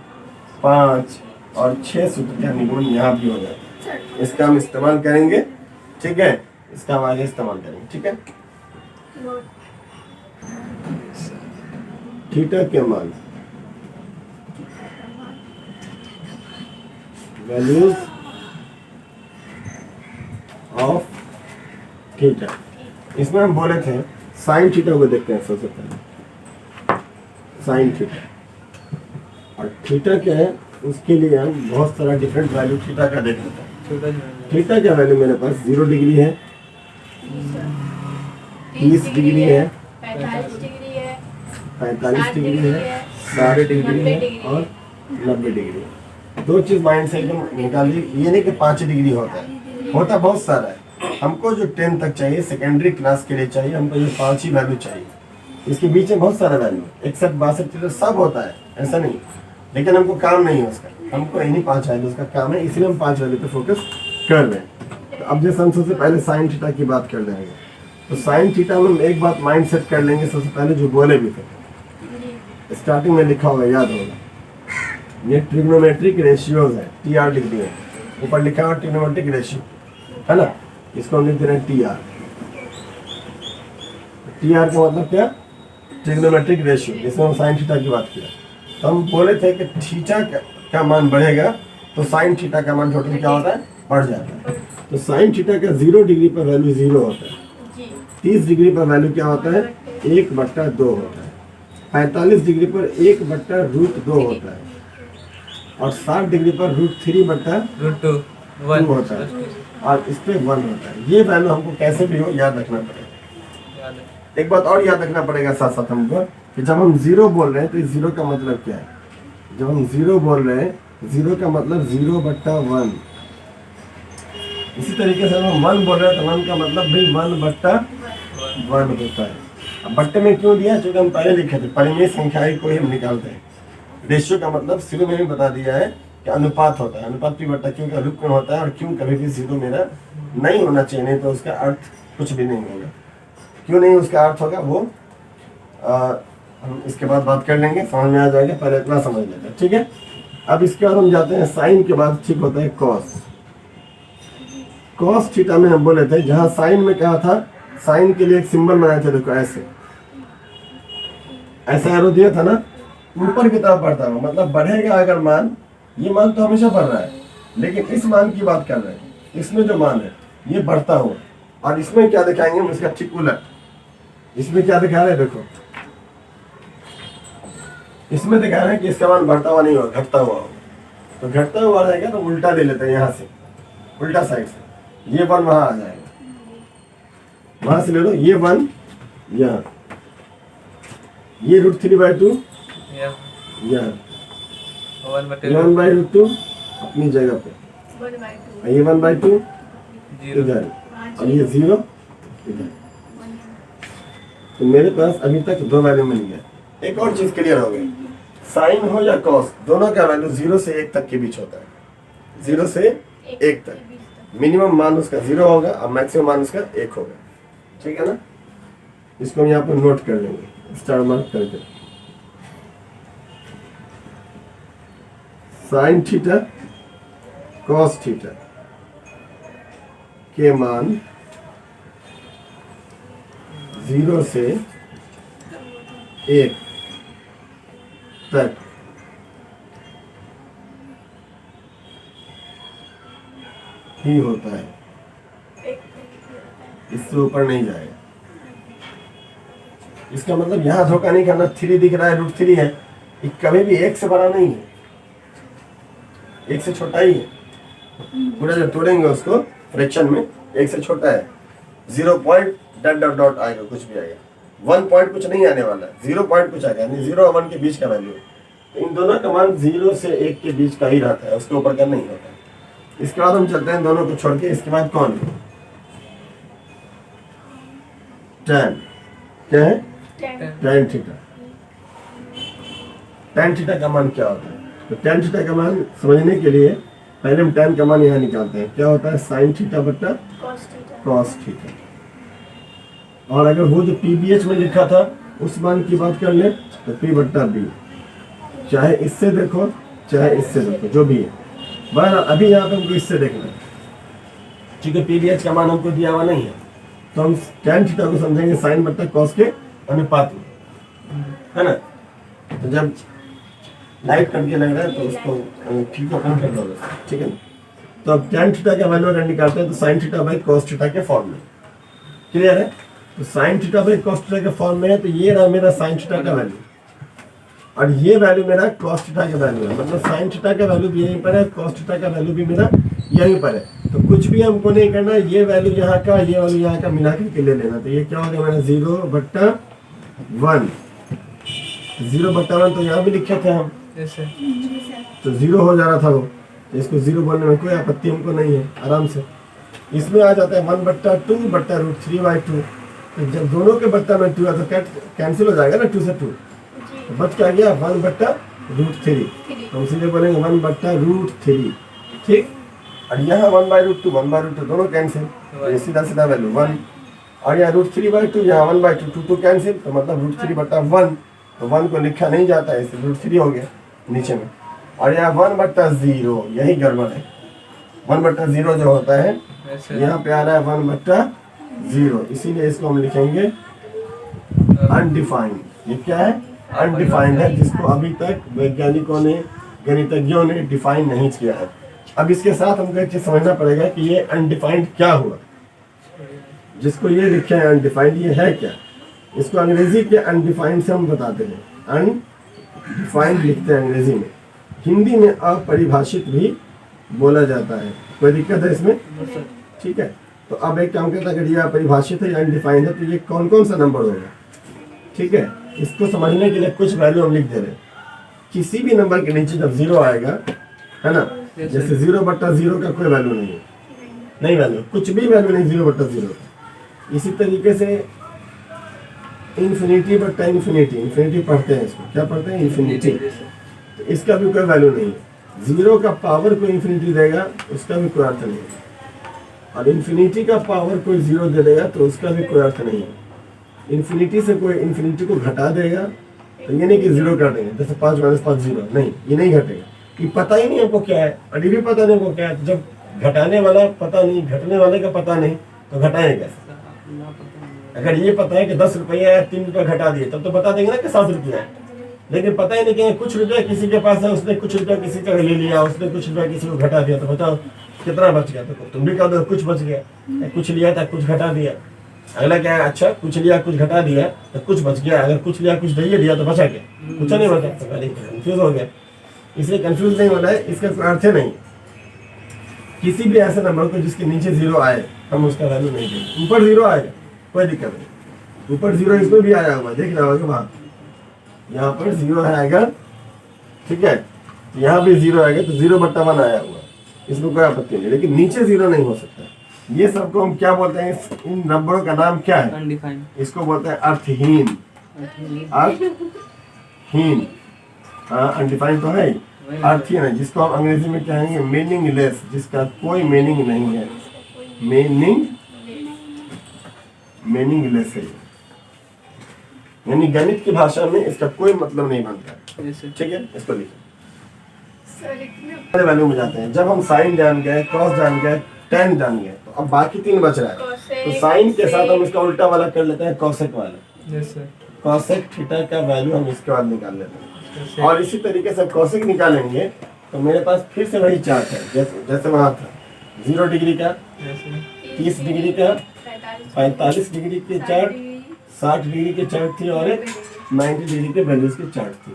5 और 6 सूत्र का निगमन यहाँ भी हो जाए। इसका हम इस्तेमाल करेंगे। ठीक है, इसका हम आगे इस्तेमाल करेंगे। ठीक है, थीटा के मान, वैल्यूज ऑफ थीटा, इसमें हम बोले थे साइन थीटा को देखते हैं सबसे पहले। साइन थीटा और थीटा क्या है उसके लिए हम बहुत सारा डिफरेंट वैल्यू थीटा का देख लेते हैं। थीटा का वैल्यू मेरे पास 0 डिग्री है, 30 डिग्री है, 45 डिग्री है, 60 डिग्री है और 90 डिग्री। दो चीज माइंड से एकदम निकाल दी। ये नहीं कि 5 डिग्री होता बहुत सारा है। हमको जो 10 तक चाहिए, सेकेंडरी क्लास के लिए चाहिए, हमको ये 5 ही वैल्यू चाहिए। इसके बीच में बहुत सारा वैल्यू 61 62 सब होता है, ऐसा नहीं, लेकिन हमको काम नहीं है उसका, हमको इन्हीं 5 वैल्यू उसका काम है, इसलिए हम 5 वैल्यू पे फोकस कर रहे हैं। तो अब जैसे हम सबसे पहले साइन थीटा की बात कर लेंगे, तो साइन थीटा में हम एक बात माइंड सेट कर लेंगे सबसे पहले, जो बोले भी थे स्टार्टिंग में लिखा होगा, याद होगा, ये ट्रिग्नोमेट्रिक रेशियोज है, TR लिख दिए, ऊपर लिखा हुआ ट्रिग्नोमेट्रिक रेशियो है ना, इसको हम लिख दे रहे हैं TR। TR का मतलब क्या? ट्रिग्नोमेट्रिक रेशियो, जिसमें हम साइन थीटा की बात किया। तो हम बोले थे कि थीटा का मान बढ़ेगा तो साइन थीटा का मान टोटल क्या होता है? बढ़ जाता है। तो साइन थीटा का 0 डिग्री पर वैल्यू 0 होता है, 30 डिग्री पर वैल्यू क्या होता है? 1/2 होता है, 45 डिग्री पर 1/√2 होता है, और 60 डिग्री पर √3/√2 होता है, और इस पे 1 होता है। ये वैल्यू हमको कैसे भी हो याद रखना पड़ेगा। एक बात और याद रखना पड़ेगा साथ साथ हमको, कि जब हम 0 बोल रहे हैं तो इस 0 का मतलब क्या है? जब हम 0 बोल रहे हैं, 0 का मतलब 0/1। इसी तरीके से हम 1 बोल रहे हैं तो 1 का मतलब भी 1/1 होता है। अब बट्टे में क्यों दिया? क्योंकि हम पहले लिखे थे परिमेय संख्याएं को ही हम निकालते हैं। रेशियो का मतलब शुरू में ही बता दिया है कि अनुपात होता है, अनुपात p बट्टा q का अनुपात होता है, और q कभी भी 0 मेरा नहीं होना चाहिए, नहीं तो उसका अर्थ कुछ भी नहीं होगा। क्यों नहीं उसका अर्थ होगा? वो हम इसके बाद बात कर लेंगे, समझ में आ जाएगा, पहले इतना समझ लेते हैं, ठीक है। अब इसके बाद हम जाते हैं साइन के बाद, ठीक होता है कॉस। कॉस थीटा में हम बोले थे, जहां साइन में क्या था, साइन के लिए एक सिंबल बनाए थे, देखो ऐसे, ऐसा एरो दिया था ना, ऊपर की तरफ बढ़ता हुआ, मतलब बढ़ेगा अगर मान, ये मान तो हमेशा बढ़ रहा है, लेकिन इस मान की बात कर रहे हैं, इसमें जो मान है ये बढ़ता हुआ, और इसमें क्या दिखाएंगे हम, इसका ठीक उलट। इसमें क्या दिखा रहे हैं, देखो इसमें दिखा रहे हैं कि इसका मान बढ़ता हुआ नहीं होगा, घटता हुआ होगा। तो घटता हुआ रहेगा तो उल्टा ले लेते हैं, यहाँ से उल्टा साइड से, ये वन वहां आ जाएगा, वहां से ले लो, ये वन यहाँ, ये √3/2 यहाँ, ये 1/2 अपनी जगह पे, ये 1/2 इधर, और ये 0 इधर। तो मेरे पास अभी तक 2 वैल्यू मिल गया। एक और चीज क्लियर हो गई, साइन हो या कॉस, दोनों का वैल्यू 0 से 1 तक के बीच होता है, 0 से 1 तक, मिनिमम मान उसका 0 होगा और मैक्सिमम मान उसका 1 होगा, ठीक है ना। इसको हम यहाँ पर नोट कर लेंगे, स्टार मार्क करके। साइन थीटा कॉस थीटा के मान 0 से 1 तक ही होता है, इससे ऊपर नहीं जाएगा। इसका मतलब यहाँ धोखा नहीं करना, 3 दिख रहा है, √3 है, ये कभी भी 1 से बड़ा नहीं है, 1 से छोटा ही है। पूरा जब तोड़ेंगे उसको फ्रैक्शन में, 1 से छोटा है, 0 पॉइंट डॉट डॉट डॉट आएगा, कुछ भी आएगा, 1 पॉइंट कुछ नहीं आने वाला है, 0 पॉइंट कुछ आएगा, यानी 0 और 1 के बीच का वैल्यू। इन दोनों का मान 0 से 1 के बीच का ही रहता है, उसके ऊपर का नहीं होता है। इसके बाद हम चलते हैं दोनों को छोड़ के, इसके बाद कौन, tan, क्या है, tan थीटा। tan थीटा का मान क्या होता है, तो tan थीटा का मान समझने के लिए पहले हम tan का मान यहाँ निकालते हैं, क्या होता है, sin थीटा बट्टा cos थीटा। और अगर वो जो PBH में लिखा था उस मान की बात कर ले तो P/B, चाहे इससे देखो चाहे इससे देखो, जो भी है, बहरहाल अभी यहाँ पे हमको इससे देखना है, क्योंकि PBH का मान हमको दिया हुआ नहीं है, तो हम tan थीटा को समझेंगे साइन बट्टा कॉस के अनुपात में, है ना। तो जब लाइट करके लग रहा है तो उसको ठीक ओपन कर दो, ठीक है ना। तो अब tan थीटा का वैल्यू अगर निकालते हैं तो sine theta by cos theta के फॉर्म में, क्लियर है। तो sine theta by cos theta के फॉर्म में है, तो ये रहा मेरा साइन थीटा का वैल्यू, और ये वैल्यू मेरा कॉस थीटा का वैल्यू है, मतलब साइन थीटा का वैल्यू भी यहीं पर है, कॉस थीटा का वैल्यू भी मेरा यहीं पर है। तो कुछ भी हमको नहीं करना, ये वैल्यू यहाँ का ये वैल्यू यहाँ का मिला के ले लेना। तो ये क्या हो गया मेरा 0/1, 0/1 तो यहाँ भी लिखे थे हम, तो 0 हो जा रहा था वो, तो इसको 0 बोलने में कोई आपत्ति हमको नहीं है, आराम से। इसमें आ जाता है 1/2 बट्टा √3/2, तो जब दोनों के बट्टा में 2 है तो कैंसिल हो जाएगा ना, 2 से 2, तो बच क्या गया 1/√3, तो सीधे बोलेंगे 1/√3, ठीक। और यहाँ 1/√2 1/√2 दोनों कैंसिल, तो सीधा सीधा वैल्यू 1, और यहाँ √3/2 यहाँ 1/2 2 कैंसिल, तो मतलब √3/1, तो 1 को लिखा नहीं जाता है, इसलिए √3 हो गया नीचे में। और यहाँ 1/0, यही गड़बड़ है, 1/0 जो होता है यहाँ पे आ रहा है 1/0, इसीलिए इसको हम लिखेंगे अनडिफाइंड। ये क्या है, अनडिफाइंड है, जिसको अभी तक वैज्ञानिकों ने, गणितज्ञों ने डिफाइन नहीं किया है। अब इसके साथ हमको एक चीज समझना पड़ेगा कि ये अनडिफाइंड क्या हुआ, जिसको ये लिखे हैं अनडिफाइंड, ये है क्या। इसको अंग्रेजी के अनडिफाइंड से हम बताते हैं, अनडिफाइंड लिखते हैं अंग्रेजी में, हिंदी में अपरिभाषित भी बोला जाता है। कोई दिक्कत है इसमें, ठीक है। तो अब एक काम करता है, अगर ये अपरिभाषित है या अनडिफाइंड है तो ये कौन कौन सा नंबर होगा, ठीक है। इसको समझने के लिए कुछ वैल्यू हम लिख दे रहे हैं, किसी भी नंबर के नीचे जब 0 आएगा, है ना, जैसे 0/0 का कोई वैल्यू नहीं है, नहीं वैल्यू, कुछ भी वैल्यू नहीं 0/0। इसी तरीके से इन्फिनिटी बट्टा इन्फिनिटी, इन्फिनिटी पढ़ते हैं इसको, क्या पढ़ते हैं, इन्फिनिटी, तो इसका भी कोई वैल्यू नहीं है। 0 का पावर कोई इन्फिनिटी देगा उसका भी कोई अर्थ नहीं है, और इन्फिनिटी का पावर कोई 0 दे देगा तो उसका भी कोई अर्थ नहीं है। इन्फिनिटी से कोई इन्फिनिटी को घटा देगा तो ये नहीं कि जीरो कर देंगे, जैसे 5 - 5 0, नहीं, ये नहीं घटेगा। ये पता ही नहीं हमको क्या है, और ये भी पता नहीं हमको क्या है। तो जब घटाने वाला पता नहीं, घटने वाले का पता नहीं, तो घटाएंगे कैसे? अगर ये पता है कि 10 रुपया है, 3 रुपया घटा दिए, तब तो बता देंगे ना कि 7 रुपया है। लेकिन पता ही नहीं कि कुछ रुपया किसी के पास है, उसने कुछ रुपया किसी का ले लिया, उसने कुछ रुपया किसी को घटा दिया, तो बताओ कितना बच गया? तो तुम भी कह दो कुछ बच गया, कुछ लिया था कुछ घटा दिया। अगला क्या है, अच्छा कुछ लिया कुछ घटा दिया तो कुछ बच गया, अगर कुछ लिया कुछ दे दिया तो बचा क्या? कुछ नहीं बचा। तो कंफ्यूज हो गया। इसलिए कंफ्यूज नहीं होना है, इसका कोई अर्थ नहीं। किसी भी ऐसे नंबर को जिसके नीचे जीरो आए, हम उसका वैल्यू नहीं देंगे। ऊपर जीरो आएगा कोई दिक्कत नहीं, ऊपर जीरो इसमें भी आया हुआ, देख रहा होगा वहां, यहाँ पर जीरो आएगा, ठीक है, यहाँ भी जीरो आएगा, तो 0/1 आया हुआ, इसमें कोई आपत्ति नहीं। लेकिन नीचे जीरो नहीं हो सकता। ये सबको हम क्या बोलते हैं? इन नंबरों का नाम क्या है? अनडिफाइंड। इसको बोलते हैं अर्थहीन। अर्थहीन, हाँ, अनडिफाइंड तो है ही, अर्थहीन है, जिसको हम अंग्रेजी में कहेंगे मीनिंगलेस, जिसका कोई मीनिंग नहीं है। मीनिंगलेस है, यानी गणित की भाषा में इसका कोई मतलब नहीं बनता है। ठीक है, इसको लिखिए। वैल्यू में जाते हैं। जब हम साइन जान गए, कॉस जान गए, tan जान गए, तो अब बाकी 3 बच रहा है। तो साइन के साथ हम इसका उल्टा वाला कर लेते हैं, कॉसेक वाला। कॉसेक थीटा का वैल्यू हम इसके बाद निकाल लेते हैं। और इसी तरीके से कॉसेक निकालेंगे तो मेरे पास फिर से वही चार्ट है, जैसे वहां था। 0 डिग्री का, 30 डिग्री का, 45 डिग्री के चार्ट, 60 डिग्री के चार्ट थी, और एक 90 डिग्री के वैल्यूज के चार्ट थी।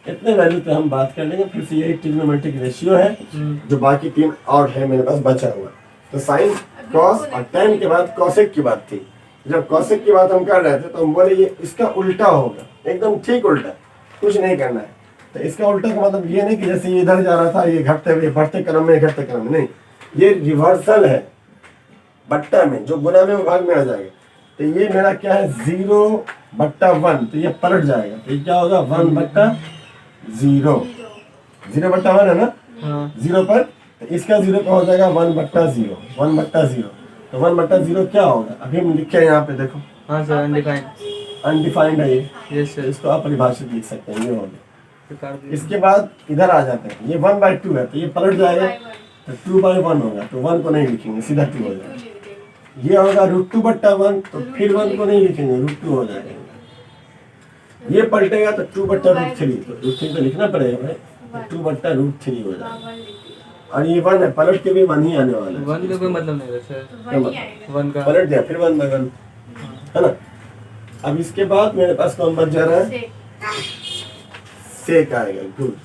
इतने वैल्यू पे हम बात कर लेंगे। फिर से यही ट्रिग्नोमेट्रिक रेशियो है, जो बाकी 3 और है मेरे पास बचा हुआ। तो साइन, कॉस और tan के बाद कॉसेक की बात थी। जब कॉसेक की बात हम कर रहे थे तो हम बोले ये इसका उल्टा होगा, एकदम ठीक उल्टा, कुछ नहीं करना है। तो इसका उल्टा का मतलब ये नहीं कि जैसे ये इधर जा रहा था, ये घटते हुए बढ़ते क्रम में, घटते क्रम में, नहीं, ये रिवर्सल है बट्टा में, जो गुना में भाग में आ जाएगा। तो ये मेरा क्या है, 0/1, तो ये पलट जाएगा। तो ये क्या होगा, 1/0, 0/1 है ना, 0 पर, तो इसका 0 का हो जाएगा 1/0, 1/0। तो 1/0 क्या होगा, अभी हम लिखे हैं यहाँ पे, देखो। हाँ सर, अनडिफाइंड। अनडिफाइंड है ये। Yes sir. इसको आप परिभाषित लिख सकते हैं, ये हो गया। इसके बाद इधर आ जाते हैं, ये 1/2 है, तो ये पलट जाएगा, तो 2/1 होगा, तो 1 को नहीं लिखेंगे, सीधा 2 हो जाएगा। ये होगा √2/1, तो फिर 1 को नहीं लिखेंगे, √2 हो जाएगा। ये पलटेगा तो 2/√3, तो √3 तो लिखना पड़ेगा भाई, 2/√3 हो जाएगा। और ये 1 है, पलट के भी 1 ही आने वाला है। 1 का कोई मतलब नहीं है सर, 1 का पलट गया, फिर 1/1 है ना। अब इसके बाद मेरे पास कौन बच जा रहा है, सेक आएगा। गुड,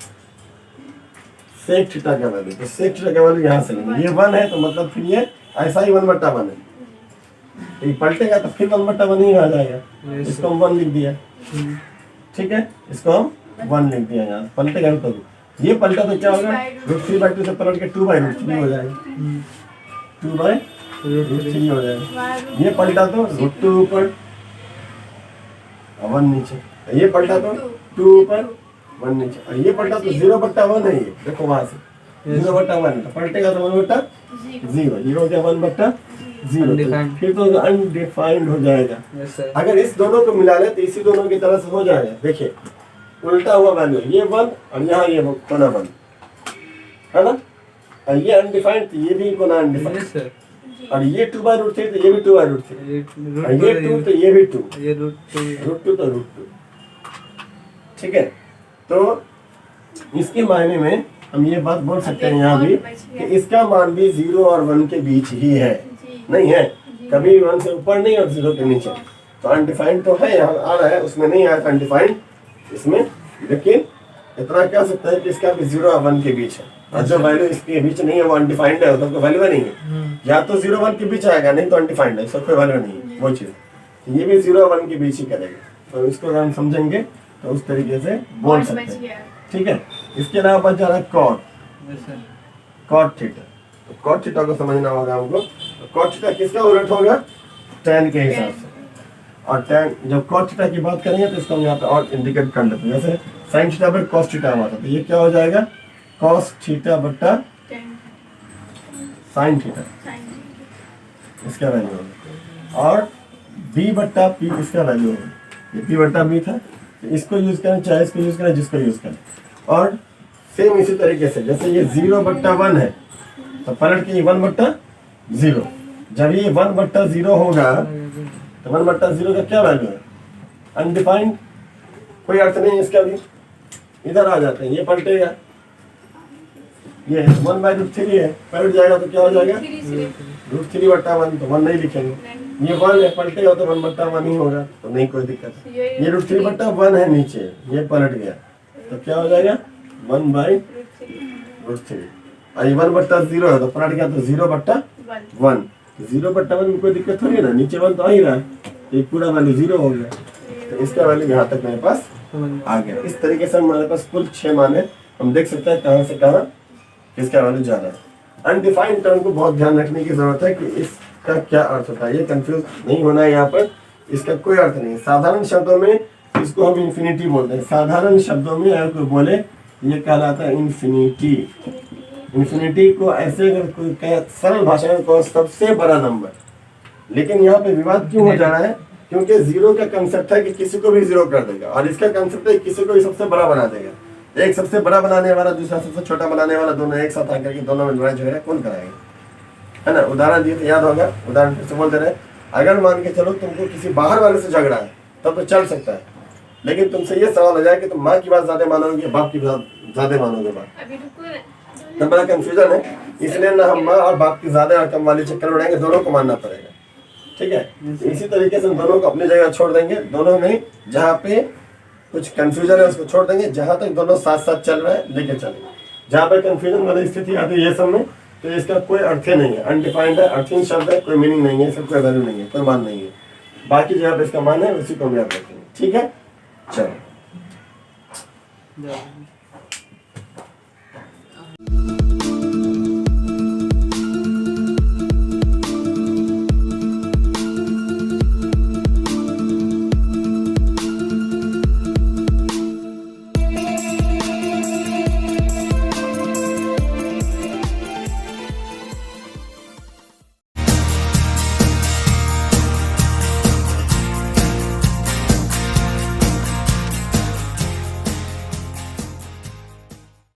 सेक थीटा का वैल्यू, तो सेक थीटा का वैल्यू यहाँ से लेंगे। ये 1 है, तो मतलब फिर ये ऐसा ही 1/1 है, ये पलटेगा तो फिर 1/1 ही आ जाएगा। इसको हम 1 लिख दिया, ठीक है, इसको हम 1 लिख दिया यहाँ, पलटेगा तो ये पलटा तो क्या होगा, √3/2 से पलट के 2/√3 हो जाएगा, 2/√3 हो जाएगा। ये पलटा तो √2 ऊपर 1 नीचे, ये पलटा तो 2 ऊपर 1 नीचे, और ये पलटा तो 0/1 है। ये देखो वहां से 0/1, तो पलटेगा तो 1/0, ये हो गया 1/0, फिर तो अनडिफाइंड हो जाएगा। अगर इस दोनों को मिला ले तो इसी दोनों की तरह से हो जाएगा। देखिए उल्टा हुआ वैल्यू, ये 1 और यहाँ ये कोना 1 है ना, और ये अनडिफाइंड, तो ये भी कोना अनडिफाइंड, और ये 2/√3, तो ये भी 2/√3, और ये 2 तो ये भी 2, ये √2 तो √2, ठीक है। तो इसके मायने में हम ये बात बोल सकते हैं यहाँ भी कि इसका मान भी 0 और 1 के बीच ही है, नहीं है कभी 1 से ऊपर नहीं और 0 के नीचे। तो अनडिफाइंड तो है, यहाँ आ रहा है, उसमें नहीं आया था अनडिफाइंड इसमें, लेकिन इतना कह सकता है कि इसका भी 0 और 1 के बीच है, और जो वैल्यू इसके बीच नहीं है वो अनडिफाइंड है, तो कोई वैल्यू नहीं है। या तो 0 1 के बीच आएगा, नहीं तो अनडिफाइंड है, इसका कोई वैल्यू नहीं है वो चीज़। ये भी 0 और 1 के बीच ही करेगा, तो इसको अगर हम समझेंगे तो उस तरीके से बोल सकते हैं, ठीक है। इसके अलावा बच जा रहा है कॉट थीटा। तो कॉट थीटा को समझना होगा हमको। कॉट थीटा किसका उलट होगा, tan के हिसाब से। और tan, जब कॉट थीटा की बात करेंगे तो इसको हम यहाँ पे और इंडिकेट कर लेते हैं, जैसे साइन थीटा पर कॉस थीटा हुआ था, तो ये क्या हो जाएगा, कॉस थीटा बट्टा साइन थीटा, इसका वैल्यू होगा। और b/p इसका वैल्यू होगा, ये p/b था, इसको यूज करें चाहे इसको यूज करें, जिसको यूज करें। और सेम इसी तरीके से जैसे ये 0/1 है तो पलट के 1/0। जब ये 1/0 होगा तो 1/0 का क्या वैल्यू है? अनडिफाइंड, कोई अर्थ नहीं है इसका भी। इधर आ जाते हैं, ये पलटेगा, ये 1/√3 है, पलट जाएगा तो क्या हो जाएगा? √3/1, तो 1 नहीं लिखेंगे। ये 1 है, पलटेगा तो 1/1 ही होगा, तो नहीं कोई दिक्कत। ये √3/1 है नीचे, ये पलट गया तो क्या हो जाएगा? 1/√3। और ये 1/0 है तो पलट गया तो 0/1। 0/1 में कोई दिक्कत थोड़ी है ना, नीचे 1 तो आ ही रहा है, ये पूरा वैल्यू 0 हो गया। तो इसका वैल्यू यहाँ तक मेरे पास आ गया। इस तरीके से हमारे पास कुल 6 मान है, हम देख सकते हैं कहाँ से कहाँ किसका वैल्यू जा रहा है। अनडिफाइंड टर्म को बहुत ध्यान रखने की जरूरत है कि इसका क्या अर्थ होता है, ये कंफ्यूज नहीं होना है। यहाँ पर इसका कोई अर्थ नहीं है। साधारण शब्दों में इसको हम इन्फिनिटी बोलते हैं। साधारण शब्दों में अगर कोई बोले ये कहलाता है इन्फिनिटी। इन्फिनिटी को ऐसे अगर कोई कहे सरल भाषा में कहो सबसे बड़ा नंबर। लेकिन यहाँ पे विवाद क्यों हो जा रहा है? क्योंकि 0 का कंसेप्ट है कि किसी को भी 0 कर देगा, और इसका कंसेप्ट है किसी को भी सबसे बड़ा बना देगा। एक सबसे बड़ा बनाने वाला दूसरा सबसे छोटा बनाने वाला, दोनों एक साथ आकर के दोनों में लड़ाई झगड़ा कौन कराएगा? है ना। उदाहरण दिए तो याद होगा, उदाहरण फिर से बोल दे रहे हैं। अगर मान के चलो तुमको किसी बाहर वाले से झगड़ा है तब तो चल सकता है, लेकिन तुमसे ये सवाल हो जाए कि तुम माँ की बात ज्यादा मानोगे, बाप की बात ज्यादा मानोगे बात, तब बड़ा कंफ्यूजन है। इसलिए ना हम माँ और बाप की ज्यादा और कम वाले चक्कर उड़ाएंगे, दोनों को मानना पड़ेगा। ठीक है, इसी तरीके से हम दोनों को अपनी जगह छोड़ देंगे। दोनों में जहाँ पे कुछ कंफ्यूजन है उसको छोड़ देंगे, जहाँ तक दोनों साथ साथ चल रहे हैं लेके चलेंगे। जहाँ पर कंफ्यूजन वाली स्थिति आती है ये सब में, तो इसका कोई अर्थ नहीं है, अनडिफाइंड है, अर्थहीन शब्द है, कोई मीनिंग नहीं है, इसका कोई वैल्यू नहीं है, कोई मान नहीं है। बाकी जहाँ पे इसका मान है उसी को हम याद रखेंगे। ठीक है, चलो।